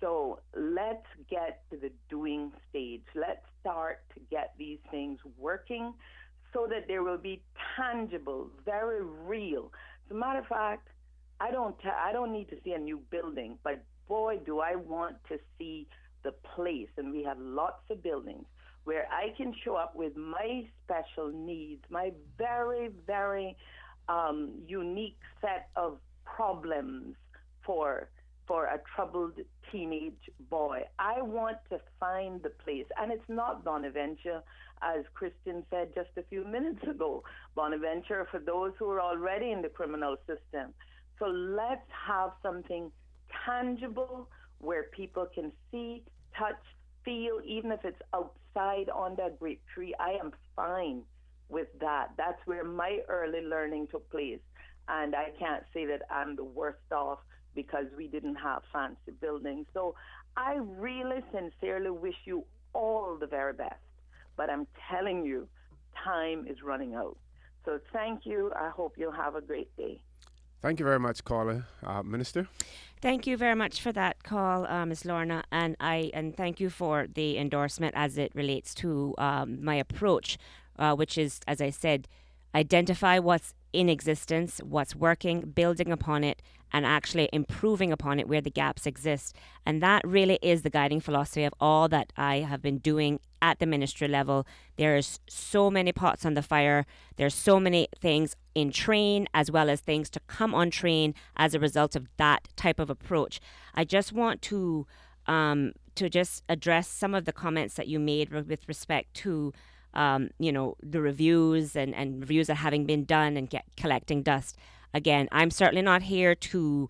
So let's get to the doing stage. Let's start to get these things working so that there will be tangible, very real. As a matter of fact, I don't need to see a new building, but boy, do I want to see the place. And we have lots of buildings where I can show up with my special needs, my very, very unique set of problems for a troubled teenage boy. I want to find the place. And it's not Bonaventure, as Kristen said just a few minutes ago. Bonaventure for those who are already in the criminal system. So let's have something tangible where people can see, touch, feel, even if it's outside on that grape tree. I am fine with that. That's where my early learning took place. And I can't say that I'm the worst off because we didn't have fancy buildings. So I really sincerely wish you all the very best. But I'm telling you, time is running out. So thank you. I hope you'll have a great day. Thank you very much, caller. Minister? Thank you very much for that call, Ms. Lorna, and thank you for the endorsement as it relates to my approach, which is, as I said, identify what's in existence, what's working, building upon it, and actually improving upon it where the gaps exist. And that really is the guiding philosophy of all that I have been doing at the ministry level. There's so many pots on the fire. There's so many things in train as well as things to come on train as a result of that type of approach. I just want to just address some of the comments that you made with respect to the reviews and reviews that having been done and collecting dust. Again, I'm certainly not here to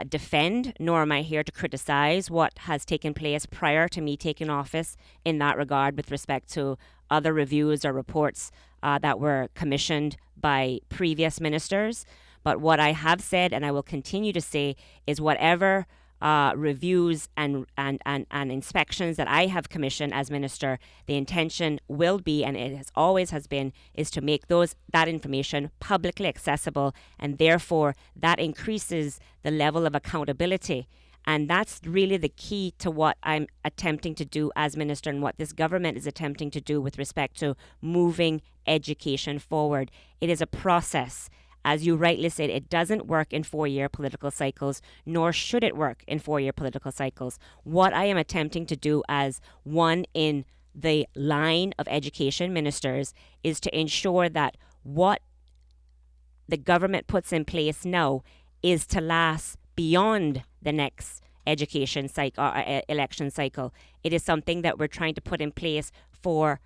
defend, nor am I here to criticize what has taken place prior to me taking office in that regard with respect to other reviews or reports that were commissioned by previous ministers. But what I have said, and I will continue to say, is whatever reviews and inspections that I have commissioned as minister, the intention will be, and it has always has been, is to make that information publicly accessible, and therefore that increases the level of accountability. And that's really the key to what I'm attempting to do as minister and what this government is attempting to do with respect to moving education forward. It is a process. As you rightly said, it doesn't work in 4-year political cycles, nor should it work in 4-year political cycles. What I am attempting to do as one in the line of education ministers is to ensure that what the government puts in place now is to last beyond the next education cycle or election cycle. It is something that we're trying to put in place for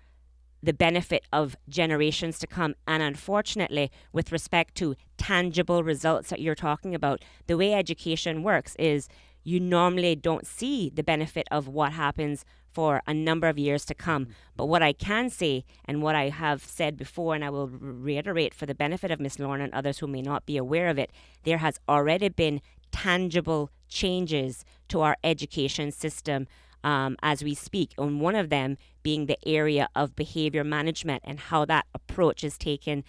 the benefit of generations to come. And unfortunately, with respect to tangible results that you're talking about, the way education works is you normally don't see the benefit of what happens for a number of years to come. But what I can say, and what I have said before, and I will reiterate for the benefit of Ms. Lorna and others who may not be aware of it, there has already been tangible changes to our education system as we speak, and one of them being the area of behavior management and how that approach is taken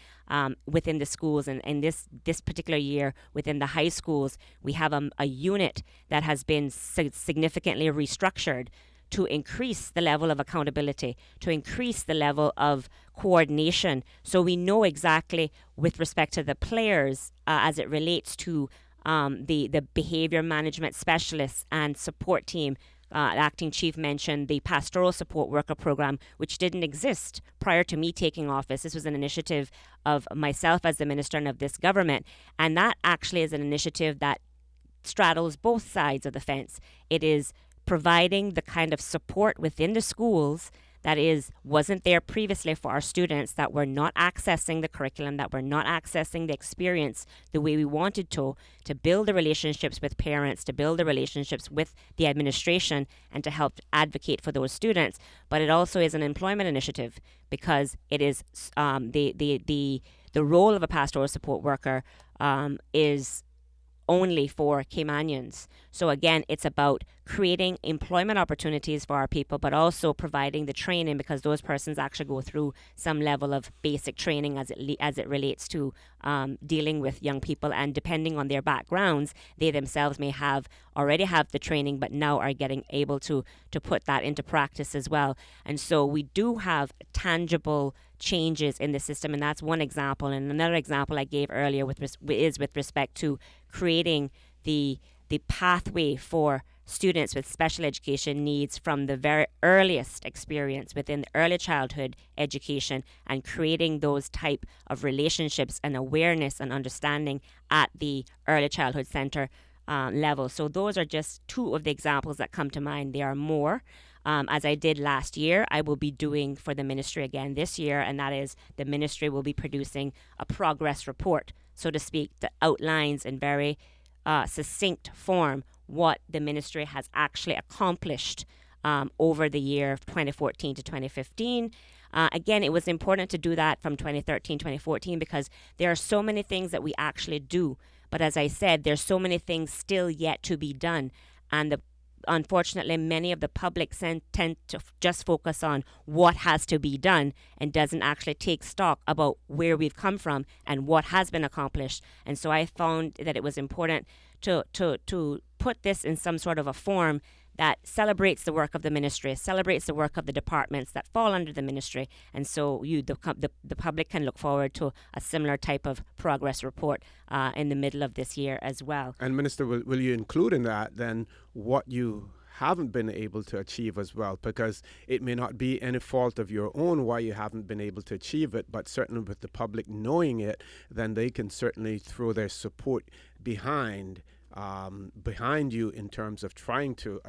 within the schools. And in this particular year, within the high schools, we have a unit that has been significantly restructured to increase the level of accountability, to increase the level of coordination, so we know exactly with respect to the players as it relates to the behavior management specialists and support team. Acting Chief mentioned the Pastoral Support Worker Program, which didn't exist prior to me taking office. This was an initiative of myself as the minister and of this government, and that actually is an initiative that straddles both sides of the fence. It is providing the kind of support within the schools that wasn't there previously for our students that were not accessing the curriculum, that were not accessing the experience the way we wanted to build the relationships with parents, to build the relationships with the administration, and to help advocate for those students. But it also is an employment initiative because it is the role of a pastoral support worker is only for Caymanians. So again, it's about creating employment opportunities for our people, but also providing the training, because those persons actually go through some level of basic training as it relates to dealing with young people, and depending on their backgrounds, they themselves may already have the training, but now are getting able to put that into practice as well. And so we do have tangible changes in the system, and that's one example. And another example I gave earlier is with respect to creating the pathway for students with special education needs from the very earliest experience within the early childhood education, and creating those type of relationships and awareness and understanding at the early childhood center level. So those are just two of the examples that come to mind. There are more. As I did last year, I will be doing for the ministry again this year, and that is the ministry will be producing a progress report, so to speak, that outlines in very succinct form what the ministry has actually accomplished over the year 2014 to 2015. Again, it was important to do that from 2013, 2014, because there are so many things that we actually do. But as I said, there's so many things still yet to be done. And unfortunately, many of the public tend to just focus on what has to be done and doesn't actually take stock about where we've come from and what has been accomplished. And so I found that it was important to put this in some sort of a form that celebrates the work of the ministry, celebrates the work of the departments that fall under the ministry, and so the public can look forward to a similar type of progress report in the middle of this year as well. And Minister, will you include in that then what you haven't been able to achieve as well? Because it may not be any fault of your own why you haven't been able to achieve it, but certainly with the public knowing it, then they can certainly throw their support behind you in terms of trying to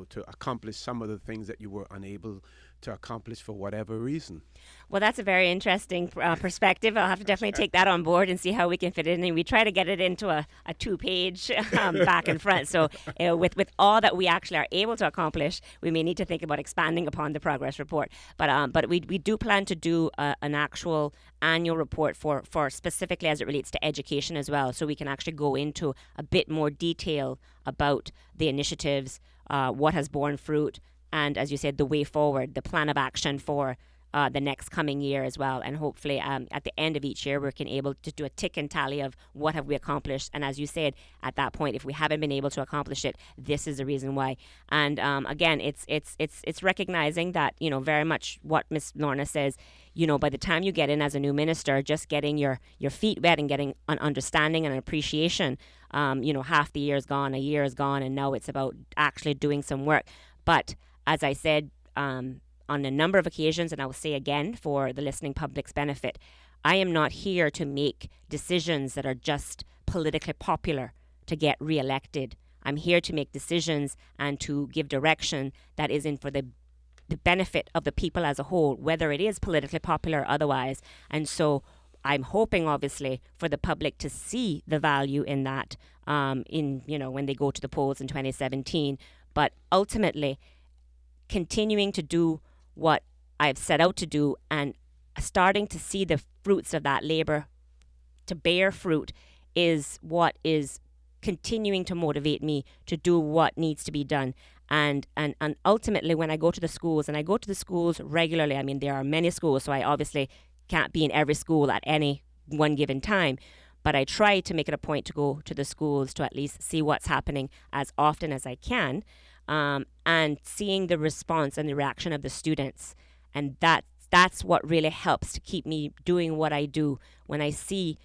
to accomplish some of the things that you were unable to accomplish for whatever reason. Well, that's a very interesting perspective. I'll have to definitely take that on board and see how we can fit it in. And we try to get it into a 2-page back and front. So with all that we actually are able to accomplish, we may need to think about expanding upon the progress report. But we do plan to do an actual annual report for specifically as it relates to education as well. So we can actually go into a bit more detail about the initiatives, what has borne fruit, and as you said, the way forward, the plan of action for the next coming year as well. And hopefully at the end of each year, we can able to do a tick and tally of what have we accomplished. And as you said, at that point, if we haven't been able to accomplish it, this is the reason why. And again, it's recognizing that, very much what Ms. Lorna says, by the time you get in as a new minister, just getting your feet wet and getting an understanding and an appreciation, half the year is gone, a year is gone, and now it's about actually doing some work. But as I said, on a number of occasions, and I will say again for the listening public's benefit, I am not here to make decisions that are just politically popular to get reelected. I'm here to make decisions and to give direction that is in for the benefit of the people as a whole, whether it is politically popular or otherwise. And so I'm hoping, obviously, for the public to see the value in that when they go to the polls in 2017. But ultimately, continuing to do what I've set out to do and starting to see the fruits of that labor to bear fruit is what is continuing to motivate me to do what needs to be done. And ultimately, when I go to the schools, and I go to the schools regularly, I mean, there are many schools, so I obviously can't be in every school at any one given time, but I try to make it a point to go to the schools to at least see what's happening as often as I can. And seeing the response and the reaction of the students. And that's what really helps to keep me doing what I do, when I see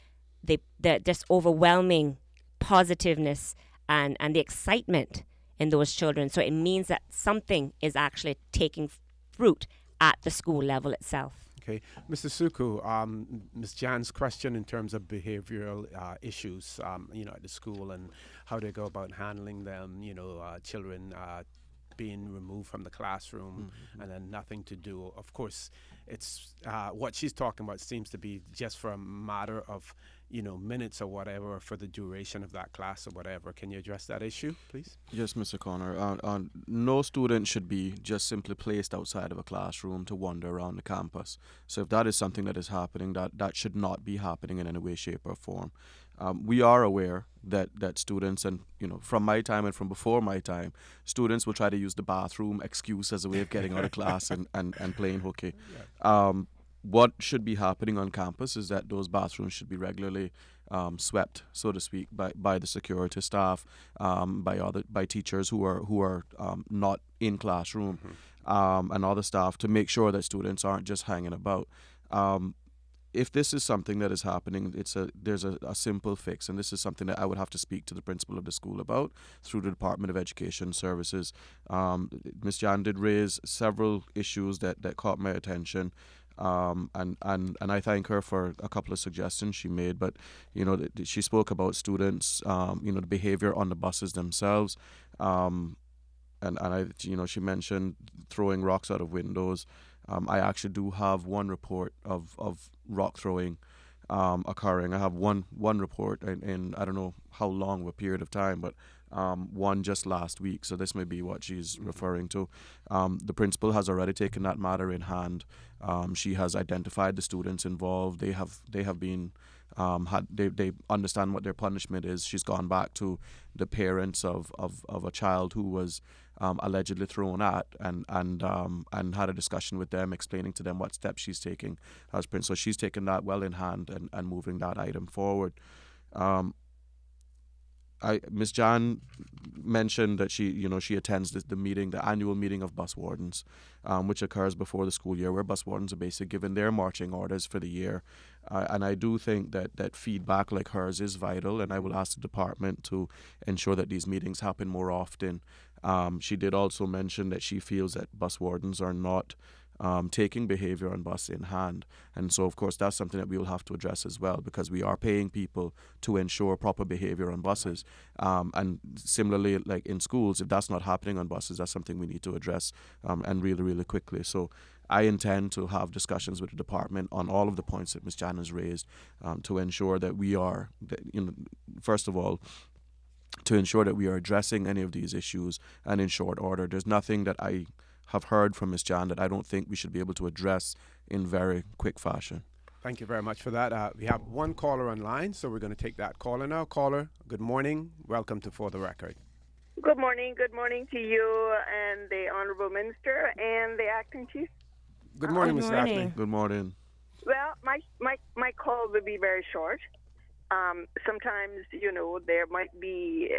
the just overwhelming positiveness and the excitement in those children. So it means that something is actually taking fruit at the school level itself. Okay. Mr. Suku, Ms. Jan's question in terms of behavioral issues, at the school and how they go about handling them, children being removed from the classroom and then nothing to do. Of course, it's what she's talking about seems to be just for a matter of, minutes or whatever, for the duration of that class or whatever. Can you address that issue, please? Yes, Mr. Connor. No student should be just simply placed outside of a classroom to wander around the campus. So if that is something that is happening, that should not be happening in any way, shape, or form. We are aware that students, and from my time and from before my time, students will try to use the bathroom excuse as a way of getting out of class and playing hooky. What should be happening on campus is that those bathrooms should be regularly swept, so to speak, by the security staff, by teachers who are not in classroom, and other staff, to make sure that students aren't just hanging about. If this is something that is happening, there's a simple fix, and this is something that I would have to speak to the principal of the school about through the Department of Education Services. Ms. Jan did raise several issues that caught my attention. And I thank her for a couple of suggestions she made, but she spoke about students, the behavior on the buses themselves, and she mentioned throwing rocks out of windows. I actually do have one report of rock throwing occurring. I have one report in I don't know how long of a period of time, but one just last week. So this may be what she's referring to. The principal has already taken that matter in hand. She has identified the students involved. They have been they understand what their punishment is. She's gone back to the parents of a child who was allegedly thrown at and had a discussion with them, explaining to them what steps she's taking as principal. So she's taken that well in hand and moving that item forward. Ms. Jan mentioned that she attends the meeting, the annual meeting of bus wardens, which occurs before the school year, where bus wardens are basically given their marching orders for the year. And I do think that feedback like hers is vital, and I will ask the department to ensure that these meetings happen more often. She did also mention that she feels that bus wardens are not taking behavior on bus in hand. And so, of course, that's something that we will have to address as well, because we are paying people to ensure proper behavior on buses. And similarly, like in schools, if that's not happening on buses, that's something we need to address and really, really quickly. So I intend to have discussions with the department on all of the points that Ms. Jan has raised to ensure that we are, first of all, to ensure that we are addressing any of these issues and in short order. There's nothing that I have heard from Ms. Jan that I don't think we should be able to address in very quick fashion. Thank you very much for that. We have one caller online, so we're going to take that caller now. Caller, good morning. Welcome to For the Record. Good morning. Good morning to you and the Honorable Minister and the Acting Chief. Good morning, Ms. morning. Daphne. Good morning. Well, my call will be very short. Sometimes, there might be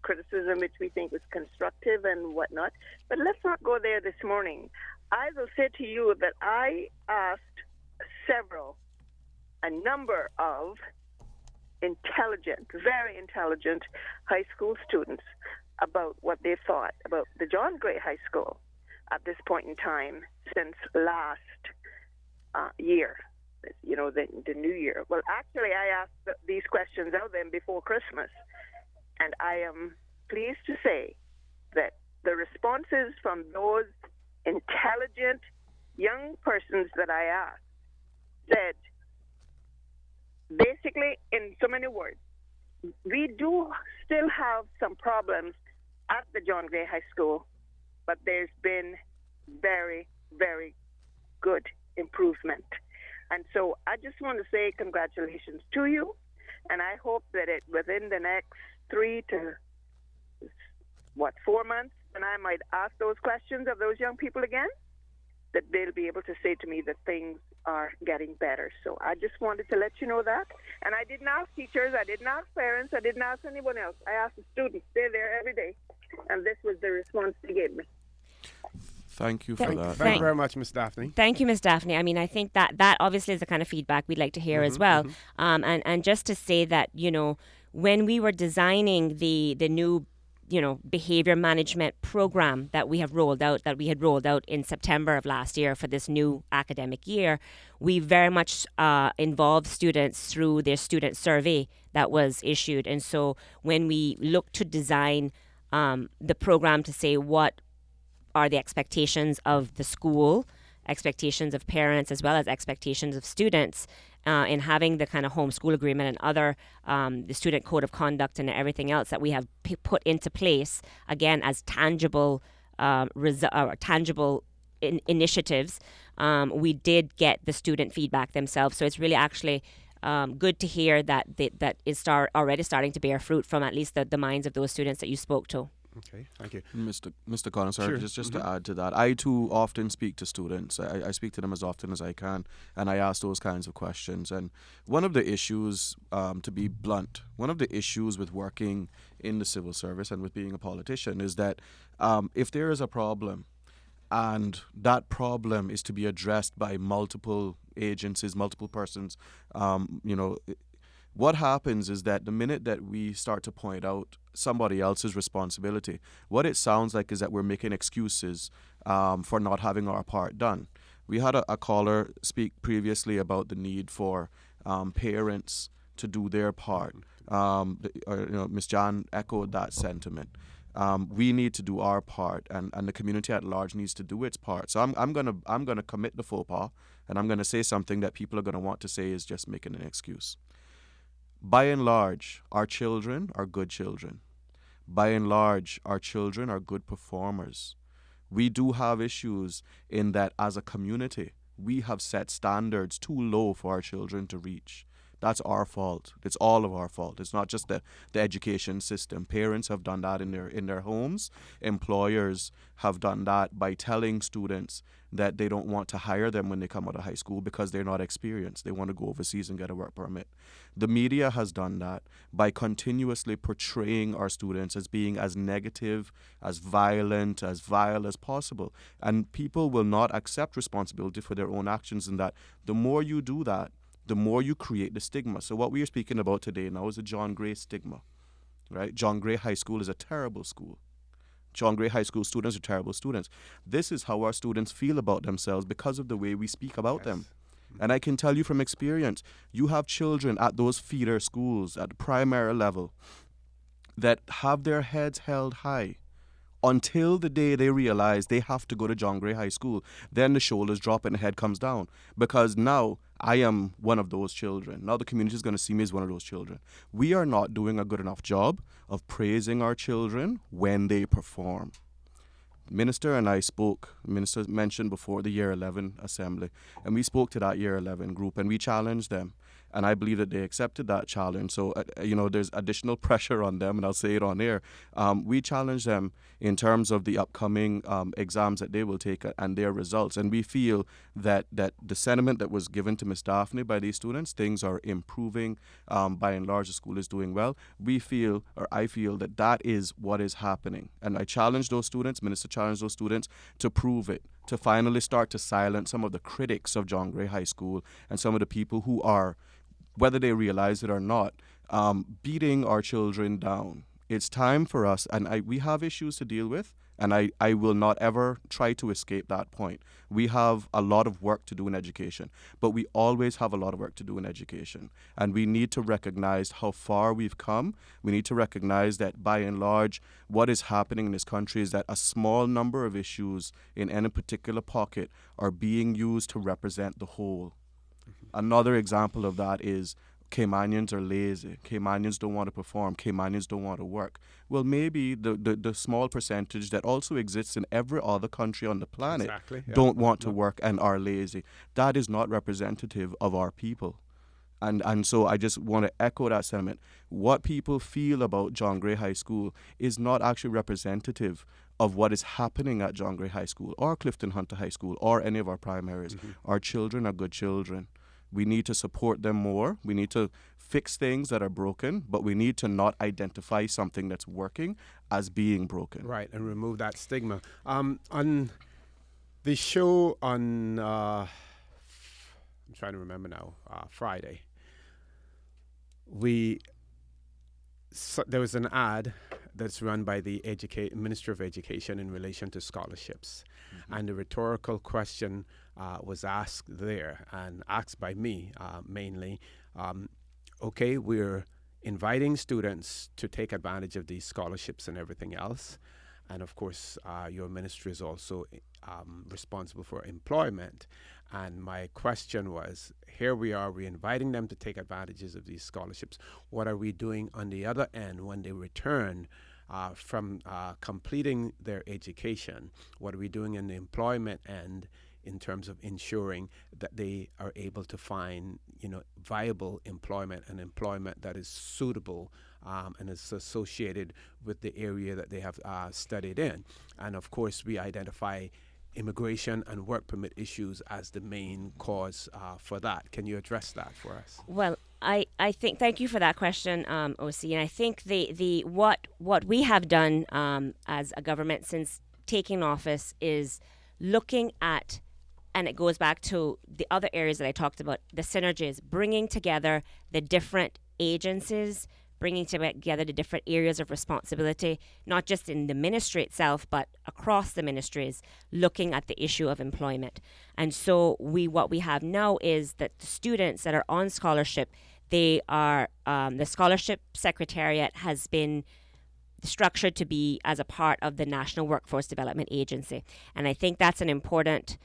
criticism which we think was constructive and whatnot, but let's not go there this morning. I will say to you that I asked a number of intelligent, very intelligent high school students about what they thought about the John Gray High School at this point in time since last year, the new year. Well, actually, I asked these questions of them before Christmas, and I am pleased to say that the responses from those intelligent young persons that I asked said, basically, in so many words, we do still have some problems at the John Gray High School, but there's been very, very good improvement. And so I just want to say congratulations to you, and I hope that within the next 3 to 4 months, and I might ask those questions of those young people again, that they'll be able to say to me that things are getting better. So I just wanted to let you know that. And I didn't ask teachers, I didn't ask parents, I didn't ask anyone else. I asked the students. They're there every day. And this was the response they gave me. Thank you for that. Thank you very much, Ms. Daphne. Thank you, Ms. Daphne. I mean, I think that obviously is the kind of feedback we'd like to hear as well. And just to say that, when we were designing the new behavior management program that we had rolled out in September of last year for this new academic year, we very much involved students through their student survey that was issued. And so when we looked to design the program to say what are the expectations of the school, expectations of parents, as well as expectations of students in having the kind of homeschool agreement and other the student code of conduct and everything else that we have put into place, again, as tangible initiatives, we did get the student feedback themselves. So it's really actually good to hear that that is already starting to bear fruit from at least the minds of those students that you spoke to. Okay, thank you. Mr. Collins, Sure. just to add to that, I too often speak to students. I speak to them as often as I can, and I ask those kinds of questions. And one of the issues, to be blunt, one of the issues with working in the civil service and with being a politician is that if there is a problem, and that problem is to be addressed by multiple agencies, multiple persons, what happens is that the minute that we start to point out somebody else's responsibility, what it sounds like is that we're making excuses for not having our part done. We had a caller speak previously about the need for parents to do their part. Ms. Jan echoed that sentiment. We need to do our part, and the community at large needs to do its part. So I'm gonna commit the faux pas, and I'm gonna say something that people are gonna want to say is just making an excuse. By and large, our children are good children. By and large, our children are good performers. We do have issues in that as a community, we have set standards too low for our children to reach. That's our fault. It's all of our fault. It's not just the education system. Parents have done that in their homes. Employers have done that by telling students that they don't want to hire them when they come out of high school because they're not experienced. They want to go overseas and get a work permit. The media has done that by continuously portraying our students as being as negative, as violent, as vile as possible. And people will not accept responsibility for their own actions, and that the more you do that, the more you create the stigma. So what we are speaking about today now is a John Gray stigma, right? John Gray High School is a terrible school. John Gray High School students are terrible students. This is how our students feel about themselves because of the way we speak about them. And I can tell you from experience, you have children at those feeder schools at the primary level that have their heads held high until the day they realize they have to go to John Gray High School. Then the shoulders drop and the head comes down, because now I am one of those children. Now the community is going to see me as one of those children. We are not doing a good enough job of praising our children when they perform. Minister and I spoke. Minister mentioned before the Year 11 assembly, and we spoke to that Year 11 group, and we challenged them. And I believe that they accepted that challenge. So, there's additional pressure on them, and I'll say it on air. We challenge them in terms of the upcoming exams that they will take and their results. And we feel that the sentiment that was given to Ms. Daphne by these students, things are improving. By and large, the school is doing well. I feel that is what is happening. And I challenge those students, Minister challenged those students to prove it, to finally start to silence some of the critics of John Gray High School and some of the people who are, whether they realize it or not, beating our children down. It's time for us, and we have issues to deal with, and I will not ever try to escape that point. We have a lot of work to do in education, but we always have a lot of work to do in education. And we need to recognize how far we've come. We need to recognize that by and large, what is happening in this country is that a small number of issues in any particular pocket are being used to represent the whole. Another example of that is Caymanians are lazy. Caymanians don't want to perform. Caymanians don't want to work. Well, maybe the small percentage that also exists in every other country on the planet don't want to work and are lazy. That is not representative of our people. And so I just want to echo that sentiment. What people feel about John Gray High School is not actually representative of what is happening at John Gray High School or Clifton Hunter High School or any of our primaries. Mm-hmm. Our children are good children. We need to support them more. We need to fix things that are broken, but we need to not identify something that's working as being broken. Right, and remove that stigma. On the show on, I'm trying to remember now, Friday, there was an ad that's run by the Minister of Education in relation to scholarships. Mm-hmm. And the rhetorical question was asked there, and asked by me mainly. Okay, we're inviting students to take advantage of these scholarships and everything else. And of course, your ministry is also responsible for employment. And my question was, here we are, we're inviting them to take advantages of these scholarships. What are we doing on the other end when they return from completing their education? What are we doing in the employment end in terms of ensuring that they are able to find, viable employment and employment that is suitable and is associated with the area that they have studied in? And of course, we identify immigration and work permit issues as the main cause for that. Can you address that for us? Well, I think, thank you for that question, OC. And I think what we have done as a government since taking office is looking at, and it goes back to the other areas that I talked about, the synergies, bringing together the different agencies, bringing together the different areas of responsibility, not just in the ministry itself, but across the ministries, looking at the issue of employment. And so what we have now is that the students that are on scholarship, they are, the scholarship secretariat has been structured to be as a part of the National Workforce Development Agency. And I think that's an important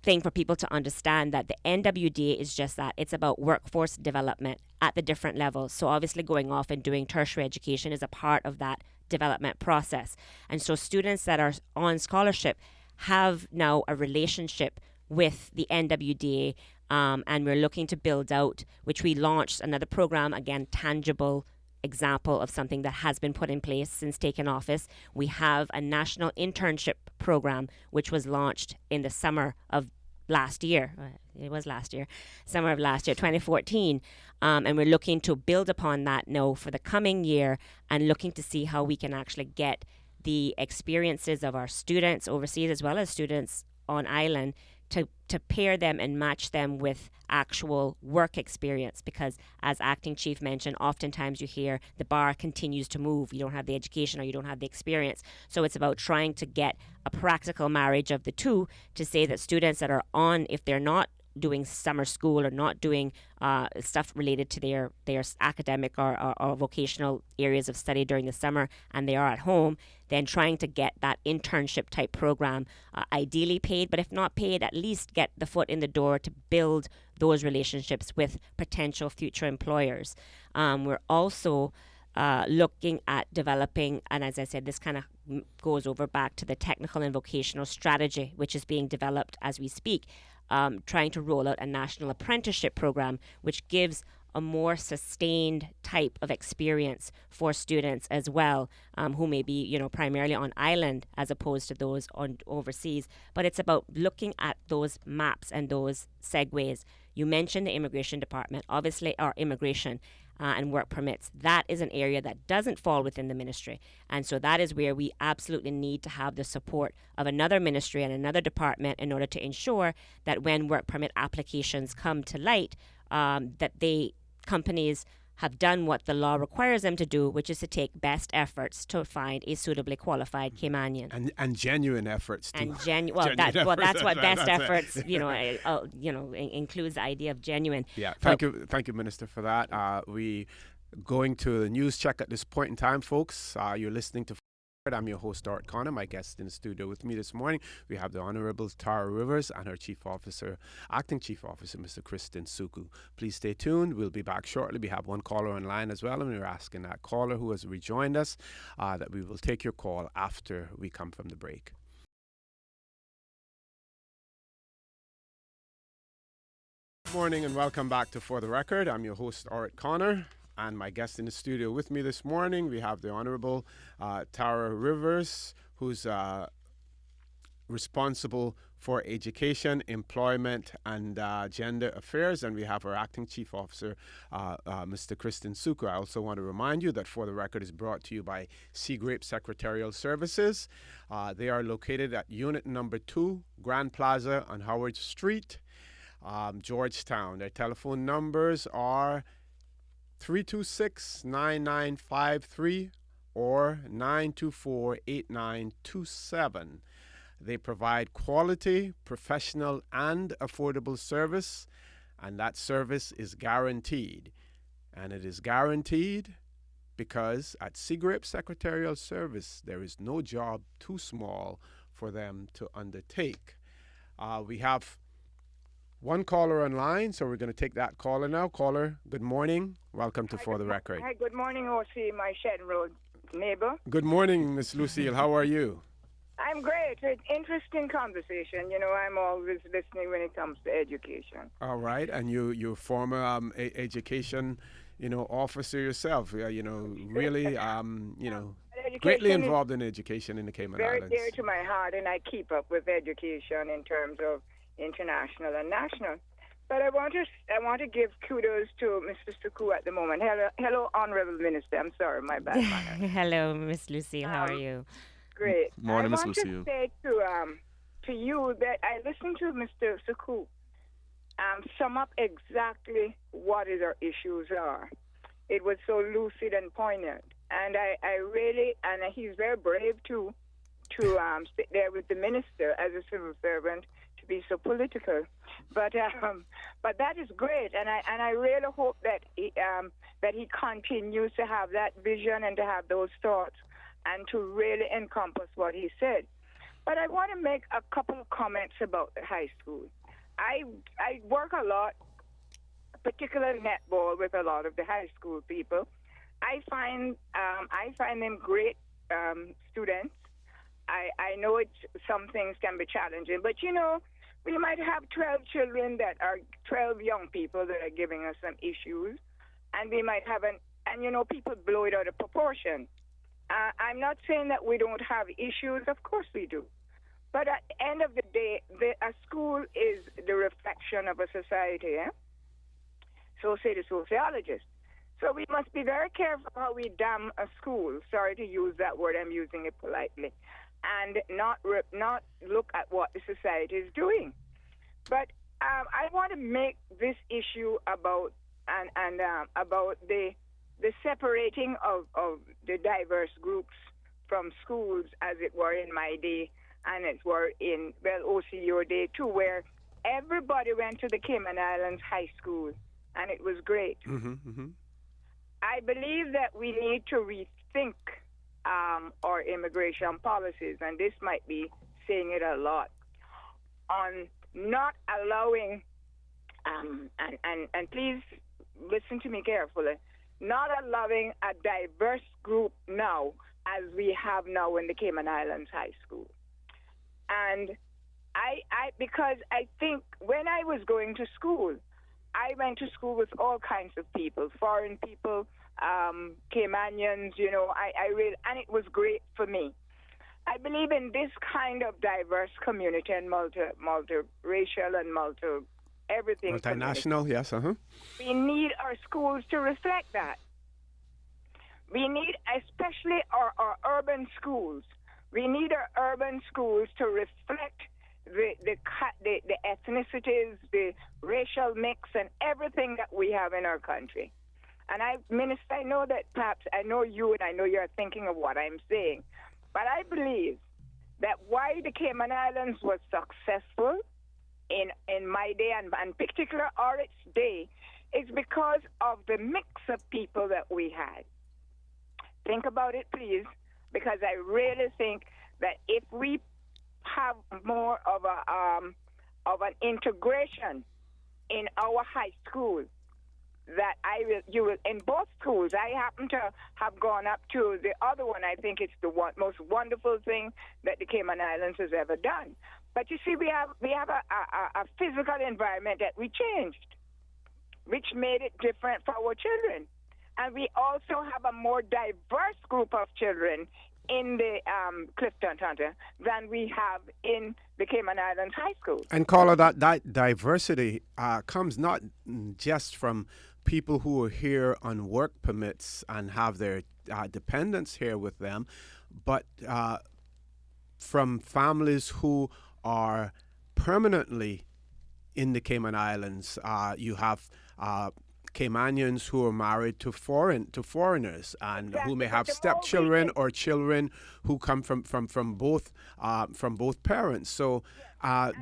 thing for people to understand, that the NWDA is just that. It's about workforce development at the different levels. So obviously going off and doing tertiary education is a part of that development process. And so students that are on scholarship have now a relationship with the NWDA and we're looking to build out, which we launched another program, again, tangible example of something that has been put in place since taking office. We have a national internship program, which was launched in the summer of last year. It was last year, summer of last year, 2014. And we're looking to build upon that now for the coming year and looking to see how we can actually get the experiences of our students overseas as well as students on island to pair them and match them with actual work experience, because as acting chief mentioned, oftentimes you hear the bar continues to move. You don't have the education or you don't have the experience. So it's about trying to get a practical marriage of the two to say that students that are on, if they're not doing summer school or not doing stuff related to their academic or vocational areas of study during the summer, and they are at home, then trying to get that internship type program, ideally paid, but if not paid, at least get the foot in the door to build those relationships with potential future employers. We're also looking at developing, and as I said, this kind of goes over back to the technical and vocational strategy, which is being developed as we speak, trying to roll out a national apprenticeship program, which gives a more sustained type of experience for students as well, who may be, primarily on island as opposed to those on overseas. But it's about looking at those maps and those segues. You mentioned the immigration department, obviously, or immigration and work permits. That is an area that doesn't fall within the ministry. And so that is where we absolutely need to have the support of another ministry and another department in order to ensure that when work permit applications come to light, that companies have done what the law requires them to do, which is to take best efforts to find a suitably qualified Caymanian. And genuine efforts too. That's what best efforts, includes the idea of genuine. Yeah, thank you, Minister, for that. We going to the news check at this point in time, folks. You're listening to. I'm your host, Art Connor. My guest in the studio with me this morning, we have the Honorable Tara Rivers and her Acting Chief Officer, Mr. Kristen Suku. Please stay tuned. We'll be back shortly. We have one caller online as well, and we're asking that caller who has rejoined us that we will take your call after we come from the break. Good morning and welcome back to For the Record. I'm your host, Art Connor. And my guest in the studio with me this morning, we have the Honorable Tara Rivers, who's responsible for education, employment, and gender affairs. And we have our Acting Chief Officer, Mr. Kristen Suku. I also want to remind you that For the Record is brought to you by Seagrape Secretarial Services. They are located at Unit Number 2, Grand Plaza on Howard Street, Georgetown. Their telephone numbers are 326-9953 or 924-8927. They provide quality, professional, and affordable service, and that service is guaranteed. And it is guaranteed because at Seagrape Secretarial Service, there is no job too small for them to undertake. We have one caller online, so we're going to take that caller now. Caller, good morning. Welcome to For the Record. Hi, good morning, O.C., my Shed Road neighbor. Good morning, Miss Lucille. How are you? I'm great. It's interesting conversation. I'm always listening when it comes to education. All right. And you're former education, officer yourself. Really, greatly involved in education in the Cayman Islands. Very dear to my heart, and I keep up with education in terms of international and national. But I want to give kudos to Mr. Suku at the moment. Hello, Honorable Minister. I'm sorry, my bad. Hello, Miss Lucille. How are you? Great. Morning, Miss Lucille. I want to say to you that I listened to Mr. Suku sum up exactly what our issues are. It was so lucid and poignant, and I really, and he's very brave too, to sit there with the minister as a civil servant, to be so political, but that is great, and I really hope that he continues to have that vision and to have those thoughts and to really encompass what he said. But I want to make a couple of comments about the high school. I work a lot, particularly netball, with a lot of the high school people. I find them great students. I know some things can be challenging, but We might have 12 children that are 12 young people that are giving us some issues, and we might have people blow it out of proportion. I'm not saying that we don't have issues. Of course we do. But at the end of the day, a school is the reflection of a society, eh? So say the sociologists. So we must be very careful how we damn a school. Sorry to use that word, I'm using it politely. And not look at what the society is doing. But I want to make this issue about about the separating of the diverse groups from schools, as it were in my day, and it were in OCU day too, where everybody went to the Cayman Islands High School, and it was great. I believe that we need to rethink our immigration policies, and this might be saying it a lot, on not allowing, and please listen to me carefully, not allowing a diverse group now as we have now in the Cayman Islands High School. And because I think when I was going to school, I went to school with all kinds of people, foreign people, Caymanians, I really, and it was great for me. I believe in this kind of diverse community and multi-racial and everything. Multinational, yes, We need our schools to reflect that. We need, especially our urban schools, we need our urban schools to reflect the ethnicities, the racial mix, and everything that we have in our country. And Minister, I know that perhaps I know you and I know you're thinking of what I'm saying, but I believe that why the Cayman Islands was successful in my day and particular Oryx day is because of the mix of people that we had. Think about it, please, because I really think that if we have more of an integration in our high school, that you will in both schools. I happen to have gone up to the other one. I think it's the most wonderful thing that the Cayman Islands has ever done. But you see, we have a physical environment that we changed, which made it different for our children. And we also have a more diverse group of children in the Clifton Hunter than we have in the Cayman Islands High School. And Carla, that diversity comes not just from people who are here on work permits and have their dependents here with them, but from families who are permanently in the Cayman Islands. You have Caymanians who are married to foreigners and who may have stepchildren or children who come from both parents. So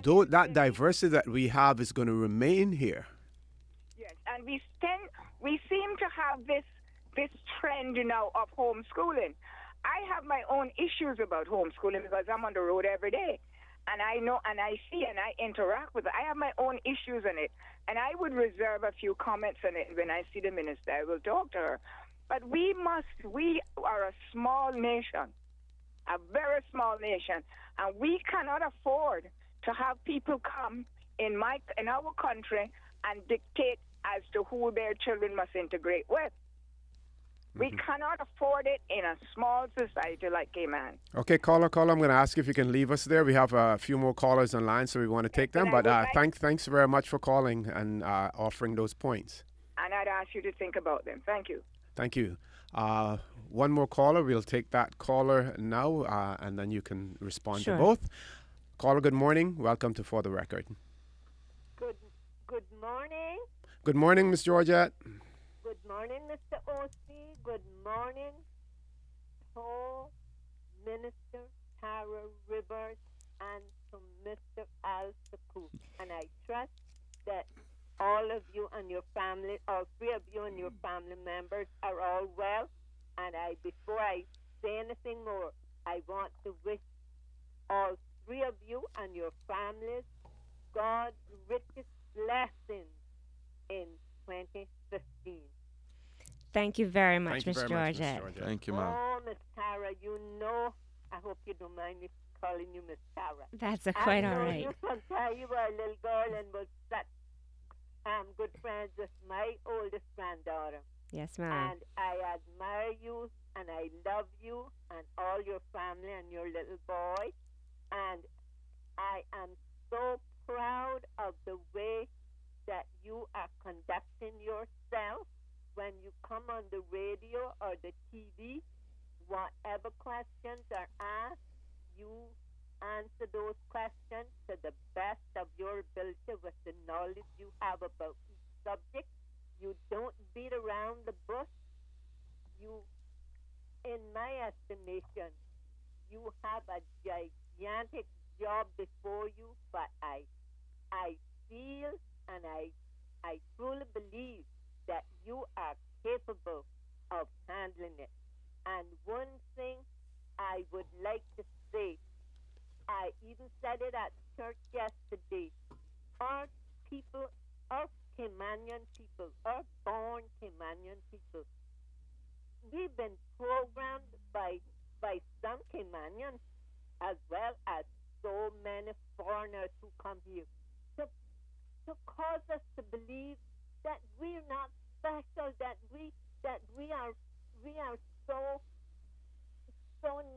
though that diversity that we have is going to remain here. Yes, and we seem to have this trend now of homeschooling. I have my own issues about homeschooling because I'm on the road every day. And I know, and I see, and I interact with it. I have my own issues in it. And I would reserve a few comments on it when I see the minister. I will talk to her. But we are a small nation, a very small nation. And we cannot afford to have people come in our country and dictate as to who their children must integrate with. We cannot afford it in a small society like Cayman. Okay, caller, I'm going to ask if you can leave us there. We have a few more callers online, so we want to take them. But thanks very much for calling and offering those points. And I'd ask you to think about them. Thank you. Thank you. One more caller. We'll take that caller now, and then you can respond to both. Caller, good morning. Welcome to For the Record. Good morning. Good morning, Miss Georgette. Good morning, Mr. O.C. Good morning, Minister Tara Rivers, and to Mr. Al Sakou. And I trust that all of you and your family, all three of you and your family members are all well. And before I say anything more, I want to wish all three of you and your families God's richest blessings in 2015. Thank you very much, Miss Georgette. Thank you, ma'am. Oh, Miss Tara, I hope you don't mind me calling you Miss Tara. That's quite all right. I know you from time you were a little girl and was such good friends with my oldest granddaughter. Yes, ma'am. And I admire you, and I love you, and all your family and your little boy. And I am so proud of the way that you are conducting yourself when you come on the radio or the TV. Whatever questions are asked, you answer those questions to the best of your ability with the knowledge you have about each subject. You don't beat around the bush. You, in my estimation, you have a gigantic job before you, but I feel and I truly believe that you are capable of handling it. And one thing I would like to say, I even said it at church yesterday, our people, our Caymanian people, our born Caymanian people, we've been programmed by some Caymanians as well as so many foreigners who come here to cause us to believe that we're not special, that we are so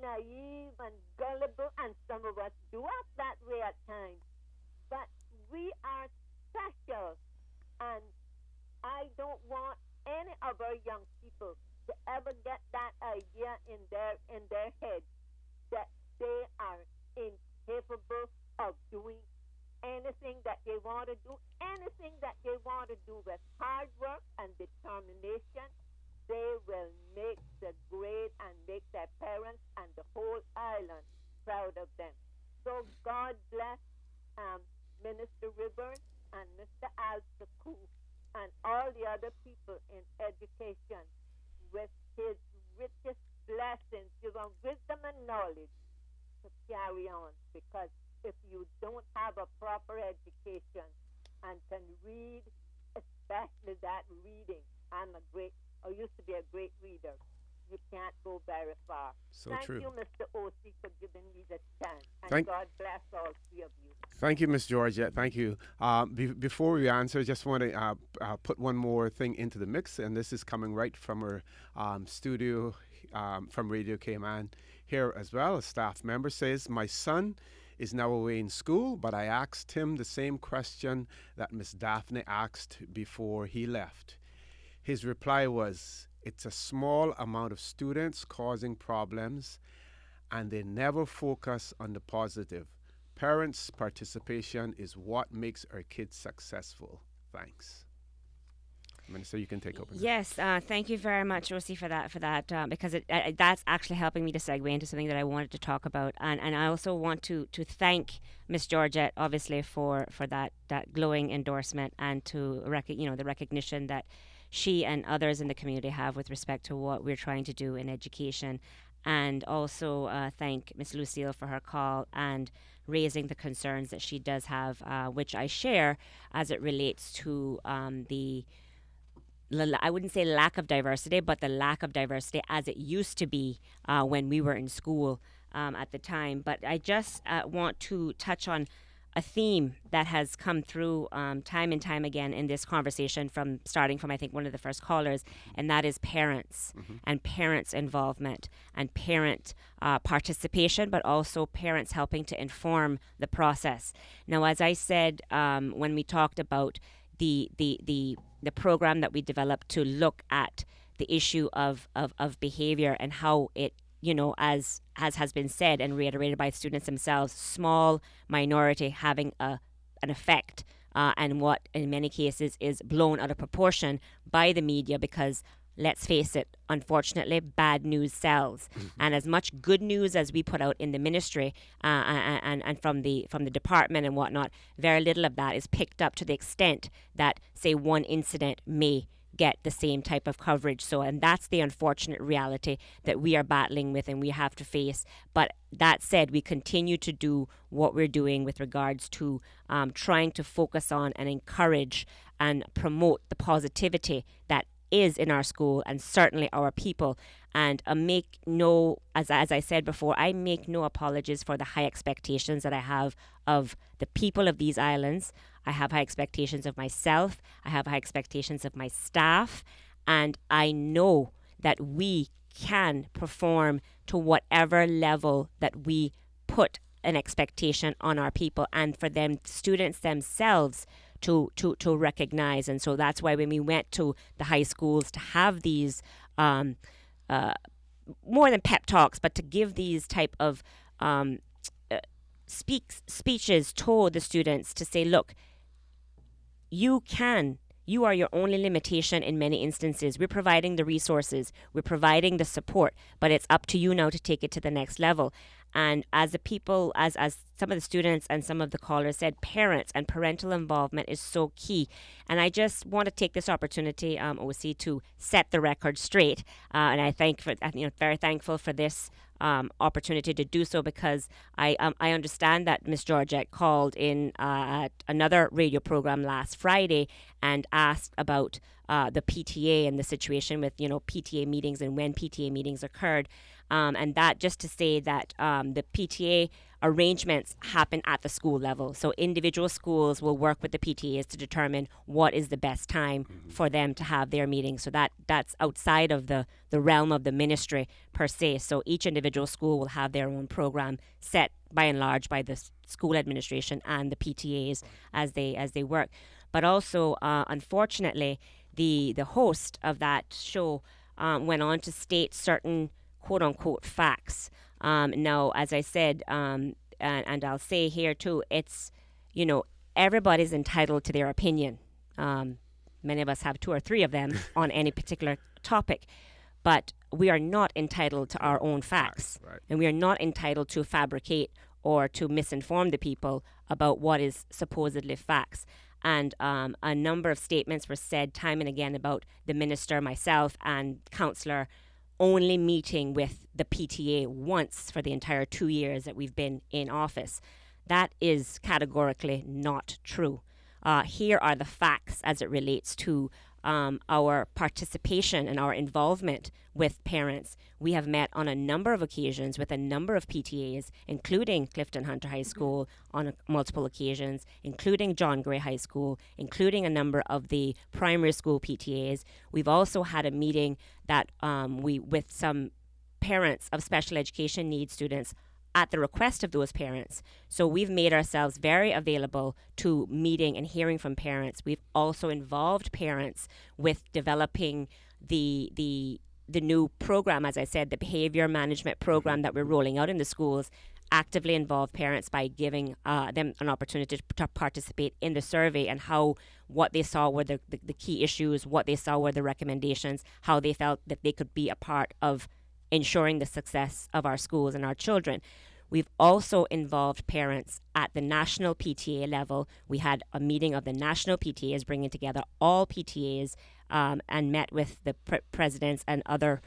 naive and gullible, and some of us do act that way at times. But we are special, and I don't want any of our young people to ever get that idea in their head that they are incapable of doing anything that they want to do, anything that they want to do with hard work and determination. They will make the grade and make their parents and the whole island proud of them. So God bless Minister Rivers and Mr. Al-Sakou and all the other people in education with his richest blessings, give them wisdom and knowledge to carry on. Because if you don't have a proper education and can read, especially that reading, I used to be a great reader. You can't go very far. So Thank true. you, Mr. O.C., for giving me the chance. And God bless all three of you. Thank you, Miss Georgette. Thank you. Before we answer, just want to put one more thing into the mix, and this is coming right from our studio from Radio Cayman here as well. A staff member says, my son is now away in school, but I asked him the same question that Miss Daphne asked before he left. His reply was, it's a small amount of students causing problems, and they never focus on the positive. Parents' participation is what makes our kids successful. Thanks. Minister, you can take over. Yes, thank you very much, Rosie, for that, because that's actually helping me to segue into something that I wanted to talk about. And I also want to thank Miss Georgette, obviously, for that glowing endorsement and to the recognition that she and others in the community have with respect to what we're trying to do in education. And also thank Ms. Lucille for her call and raising the concerns that she does have, which I share as it relates to I wouldn't say lack of diversity, but the lack of diversity as it used to be when we were in school at the time. But I just want to touch on a theme that has come through time and time again in this conversation, starting from I think one of the first callers, and that is parents and parents' involvement and parent participation, but also parents helping to inform the process. Now, as I said when we talked about the program that we developed to look at the issue of behavior and how it, as has been said and reiterated by students themselves, small minority having an effect and what in many cases is blown out of proportion by the media because, let's face it, unfortunately, bad news sells. And as much good news as we put out in the ministry and from the department and whatnot, very little of that is picked up to the extent that, say, one incident may get the same type of coverage. And that's the unfortunate reality that we are battling with and we have to face. But that said, we continue to do what we're doing with regards to trying to focus on and encourage and promote the positivity that is in our school and certainly our people. And make no, as I said before, I make no apologies for the high expectations that I have of the people of these islands. I have high expectations of myself. I have high expectations of my staff. And I know that we can perform to whatever level that we put an expectation on our people, and for them, students themselves, to recognize. And so that's why when we went to the high schools to have these more than pep talks, but to give these type of speeches to the students to say, look, you are your only limitation in many instances. We're providing the resources, we're providing the support, but it's up to you now to take it to the next level. And as the people, as some of the students and some of the callers said, parents and parental involvement is so key. And I just want to take this opportunity, OC, to set the record straight. And very thankful for this opportunity to do so, because I understand that Ms. Georgette called in at another radio program last Friday and asked about the PTA and the situation with PTA meetings and when PTA meetings occurred, and that just to say that the PTA arrangements happen at the school level. So individual schools will work with the PTAs to determine what is the best time for them to have their meetings. So that's outside of the realm of the ministry per se. So each individual school will have their own program set by and large by the school administration and the PTAs as they work. But also, unfortunately, the host of that show went on to state certain quote-unquote facts. Now, as I said, and I'll say here too, it's, everybody's entitled to their opinion. Many of us have 2 or 3 of them on any particular topic, but we are not entitled to our own facts. Right. And we are not entitled to fabricate or to misinform the people about what is supposedly facts. And a number of statements were said time and again about the minister, myself, and councillor only meeting with the PTA once for the entire 2 years that we've been in office. That is categorically not true. Here are the facts as it relates to our participation and our involvement with parents. We have met on a number of occasions with a number of PTAs, including Clifton Hunter High School on multiple occasions, including John Gray High School, including a number of the primary school PTAs. We've also had a meeting that with some parents of special education needs students at the request of those parents. So we've made ourselves very available to meeting and hearing from parents. We've also involved parents with developing the new program, as I said, the behavior management program that we're rolling out in the schools. Actively involve parents by giving them an opportunity to participate in the survey and what they saw were the key issues, what they saw were the recommendations, how they felt that they could be a part of ensuring the success of our schools and our children. We've also involved parents at the national PTA level. We had a meeting of the national PTAs bringing together all PTAs and met with the presidents and other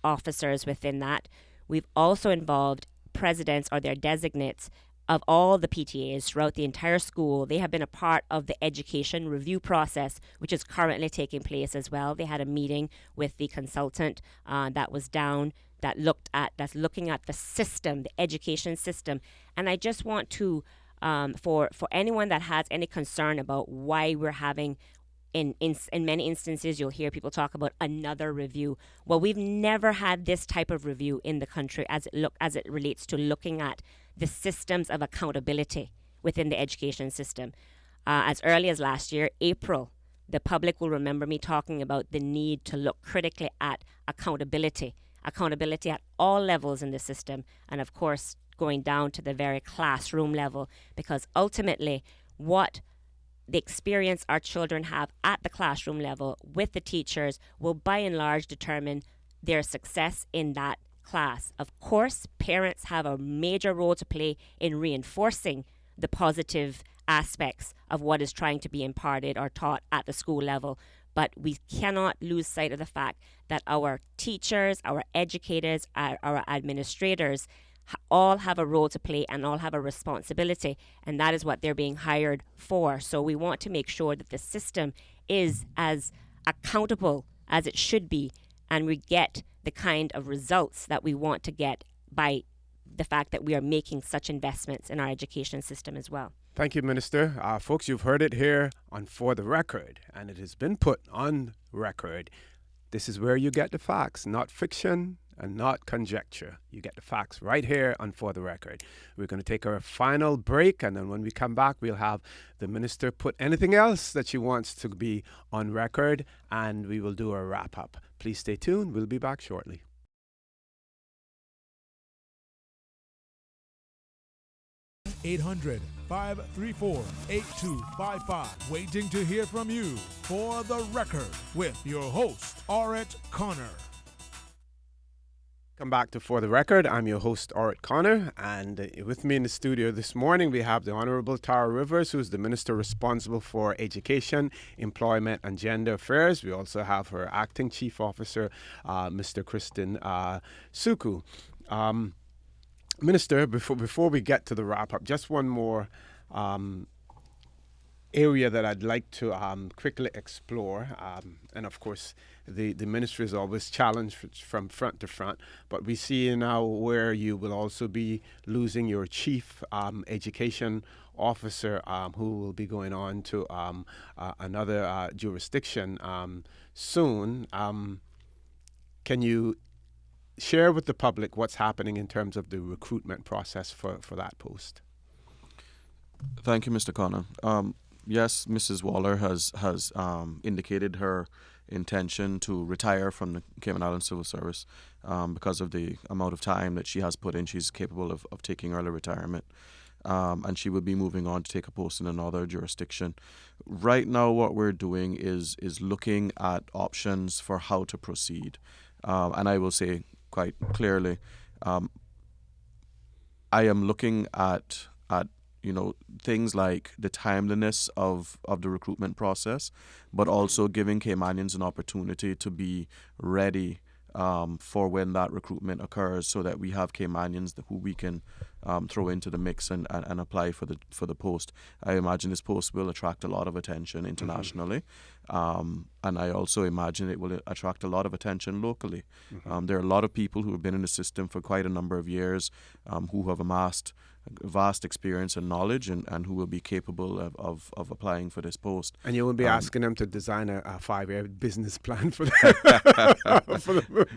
officers within that. We've also involved presidents or their designates of all the PTAs throughout the entire school. They have been a part of the education review process, which is currently taking place as well. They had a meeting with the consultant that was down that's looking at the system, the education system. And I just want to, for anyone that has any concern about why we're having, in many instances, you'll hear people talk about another review. Well, we've never had this type of review in the country as it relates to looking at the systems of accountability within the education system. As early as last year, April, the public will remember me talking about the need to look critically at accountability at all levels in the system, and of course going down to the very classroom level, because ultimately what the experience our children have at the classroom level with the teachers will by and large determine their success in that class. Of course, parents have a major role to play in reinforcing the positive aspects of what is trying to be imparted or taught at the school level. But we cannot lose sight of the fact that our teachers, our educators, our administrators all have a role to play and all have a responsibility, and that is what they're being hired for. So we want to make sure that the system is as accountable as it should be, and we get the kind of results that we want to get by the fact that we are making such investments in our education system as well. Thank you, Minister. Folks, you've heard it here on For the Record, and it has been put on record. This is where you get the facts, not fiction and not conjecture. You get the facts right here on For the Record. We're going to take our final break, and then when we come back, we'll have the Minister put anything else that she wants to be on record, and we will do a wrap-up. Please stay tuned. We'll be back shortly. (800-534-8255). Waiting to hear from you. For the Record with your host, Orit Connor. Come back to For the Record. I'm your host, Orit Connor, and with me in the studio this morning, we have the Honorable Tara Rivers, who's the Minister responsible for Education, Employment, and Gender Affairs. We also have her Acting Chief Officer, Mr. Kristen Suku. Minister, before we get to the wrap-up, just one more area that I'd like to quickly explore. And of course, the ministry is always challenged from front to front, but we see now where you will also be losing your chief education officer, who will be going on to another jurisdiction soon. Can you share with the public what's happening in terms of the recruitment process for that post? Thank you, Mr. Connor. Yes, Mrs. Waller has indicated her intention to retire from the Cayman Islands Civil Service because of the amount of time that she has put in. She's capable of taking early retirement, and she will be moving on to take a post in another jurisdiction. Right now, what we're doing is looking at options for how to proceed. And I will say quite clearly, I am looking at things like the timeliness of the recruitment process, but also giving Caymanians an opportunity to be ready for when that recruitment occurs, so that we have Caymanians who we can throw into the mix and apply for the post. I imagine this post will attract a lot of attention internationally, and I also imagine it will attract a lot of attention locally. There are a lot of people who have been in the system for quite a number of years, who have amassed vast experience and knowledge, and who will be capable of applying for this post. And you will be asking them to design a 5-year business plan for the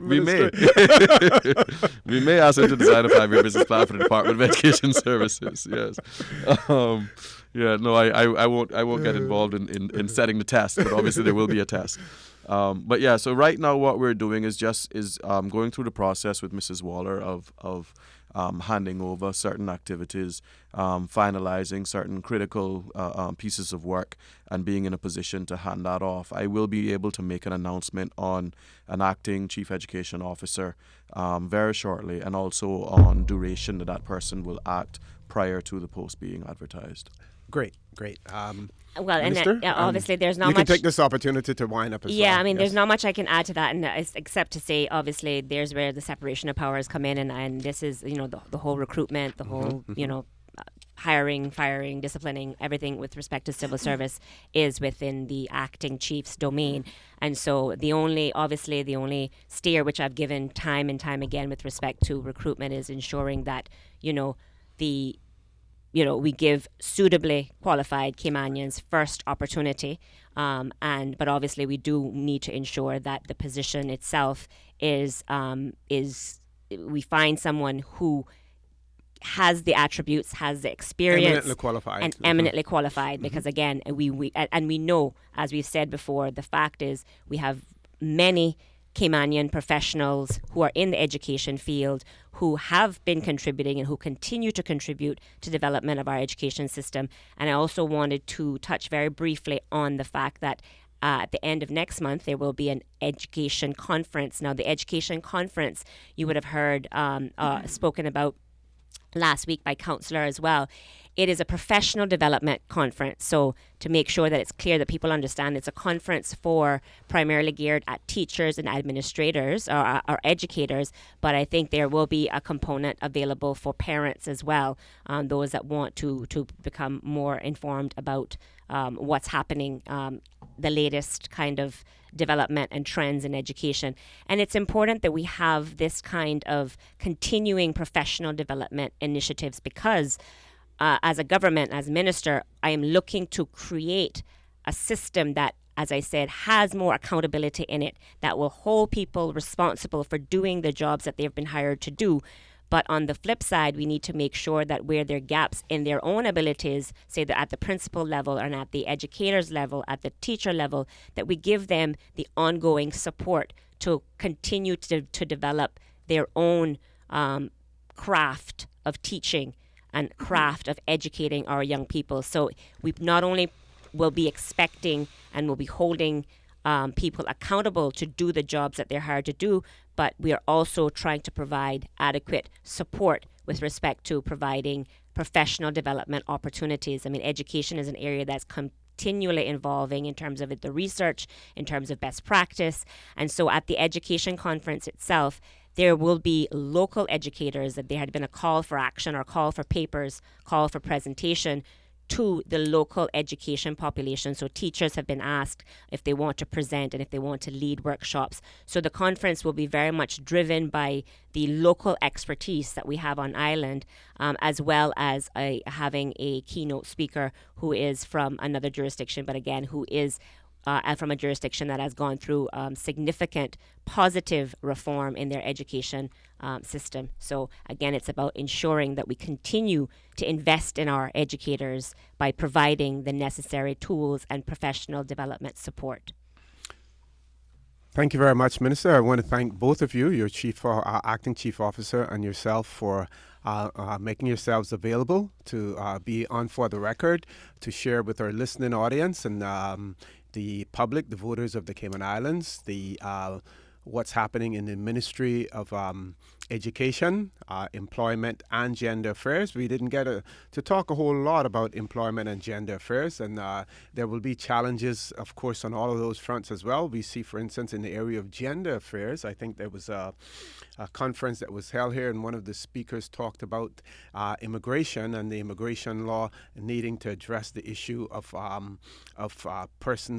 We may. We may ask them to design a 5-year business plan for the Department of Education Services. Yes. I won't get involved in setting the test, but obviously there will be a test. So right now what we're doing is going through the process with Mrs. Waller of handing over certain activities, finalizing certain critical pieces of work, and being in a position to hand that off. I will be able to make an announcement on an acting chief education officer very shortly, and also on duration that person will act prior to the post being advertised. Great. Minister, and obviously there's not much. You can take this opportunity to wind up as well. Yeah, I mean, there's not much I can add to that, and except to say, obviously, there's where the separation of powers come in, and this is, the whole recruitment, the whole, hiring, firing, disciplining, everything with respect to civil service is within the acting chief's domain. And so the only steer which I've given time and time again with respect to recruitment is ensuring that, we give suitably qualified Caymanians first opportunity, but obviously we do need to ensure that the position itself is we find someone who has the attributes, has the experience, eminently qualified. Because again, we know, as we've said before, the fact is we have many Caymanian professionals who are in the education field who have been contributing and who continue to contribute to development of our education system. And I also wanted to touch very briefly on the fact that at the end of next month, there will be an education conference. Now, the education conference, you would have heard spoken about last week by Councillor as well. It is a professional development conference. So to make sure that it's clear that people understand, it's a conference primarily geared at teachers and administrators or educators, but I think there will be a component available for parents as well, those that want to become more informed about what's happening, the latest kind of development and trends in education. And it's important that we have this kind of continuing professional development initiatives because as a government, as minister, I am looking to create a system that, as I said, has more accountability in it, that will hold people responsible for doing the jobs that they've been hired to do. But on the flip side, we need to make sure that where there are gaps in their own abilities, say that at the principal level and at the educator's level, at the teacher level, that we give them the ongoing support to continue to develop their own craft of teaching and craft of educating our young people. So we not only will be expecting and will be holding people accountable to do the jobs that they're hired to do, but we are also trying to provide adequate support with respect to providing professional development opportunities. I mean, education is an area that's continually evolving in terms of the research, in terms of best practice. And so at the education conference itself, there will be local educators, that there had been a call for action or call for papers, call for presentation to the local education population. So teachers have been asked if they want to present and if they want to lead workshops. So the conference will be very much driven by the local expertise that we have on island, as well as having a keynote speaker who is from another jurisdiction, but again, who is from a jurisdiction that has gone through significant positive reform in their education system. So again, it's about ensuring that we continue to invest in our educators by providing the necessary tools and professional development support. Thank you very much, Minister. I want to thank both of you, your acting chief officer and yourself, for making yourselves available to be on For the Record, to share with our listening audience and the public, the voters of the Cayman Islands, what's happening in the Ministry of Education, Employment and Gender Affairs. We didn't get to talk a whole lot about employment and gender affairs, and there will be challenges, of course, on all of those fronts as well. We see, for instance, in the area of gender affairs, I think there was a conference that was held here, and one of the speakers talked about immigration and the immigration law needing to address the issue of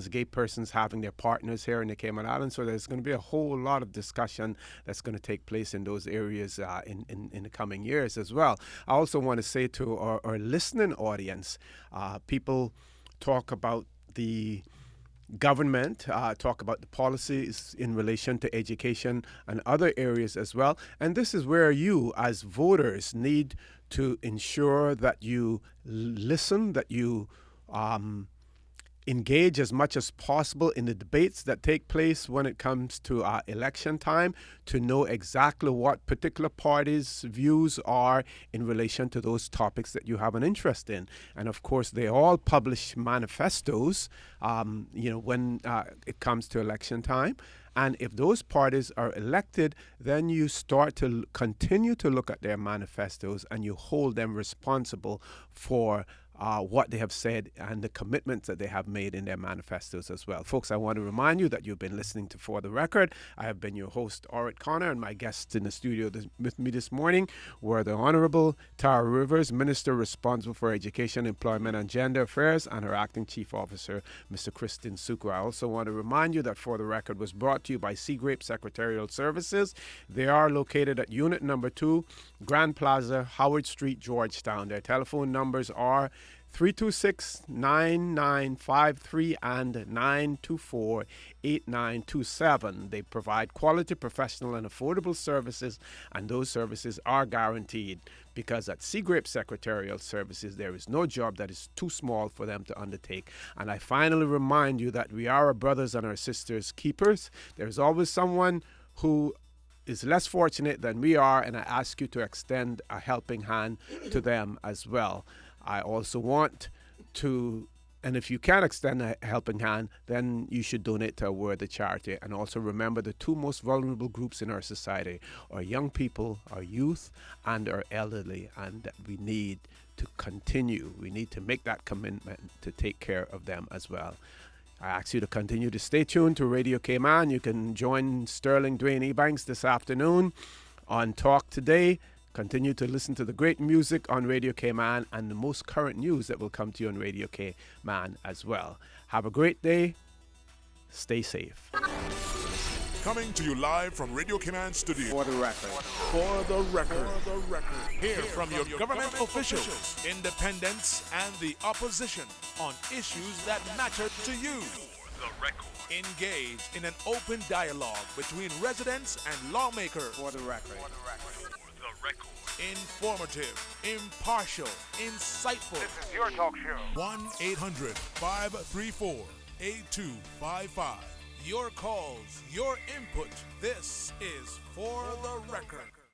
gay persons having their partners here in the Cayman Islands. So there's going to be a whole lot of discussion that's going to take place in those areas in the coming years as well. I also want to say to our listening audience, people talk about the government, talk about the policies in relation to education and other areas as well. And this is where you, as voters, need to ensure that you listen, that you engage as much as possible in the debates that take place when it comes to election time, to know exactly what particular parties' views are in relation to those topics that you have an interest in. And of course, they all publish manifestos, when it comes to election time. And if those parties are elected, then you start to continue to look at their manifestos and you hold them responsible for what they have said and the commitments that they have made in their manifestos as well. Folks, I want to remind you that you've been listening to For the Record. I have been your host, Orrit Connor, and my guests in the studio with me this morning were the Honorable Tara Rivers, Minister responsible for Education, Employment and Gender Affairs, and her Acting Chief Officer, Mr. Kristin Suku. I also want to remind you that For the Record was brought to you by Seagrape Secretarial Services. They are located at Unit Number 2, Grand Plaza, Howard Street, Georgetown. Their telephone numbers are 326-9953 and 924-8927. They provide quality, professional, and affordable services, and those services are guaranteed, because at Seagrape Secretarial Services, there is no job that is too small for them to undertake. And I finally remind you that we are our brothers and our sisters' keepers. There's always someone who is less fortunate than we are, and I ask you to extend a helping hand to them as well. I also want to, and if you can't extend a helping hand, then you should donate to a worthy charity. And also remember, the two most vulnerable groups in our society are young people, our youth, and our elderly, and that we need to continue. We need to make that commitment to take care of them as well. I ask you to continue to stay tuned to Radio Cayman. You can join Sterling Dwayne Ebanks this afternoon on Talk Today. Continue to listen to the great music on Radio Cayman and the most current news that will come to you on Radio Cayman as well. Have a great day. Stay safe. Coming to you live from Radio Cayman Studio. For the record. For the record. Hear from your government officials, independents, and the opposition on issues that matter to you. The record. Engage in an open dialogue between residents and lawmakers. For the record. The record. Informative, impartial, insightful. This is your talk show. 1-800-534-8255. Your calls, your input. This is For the Record.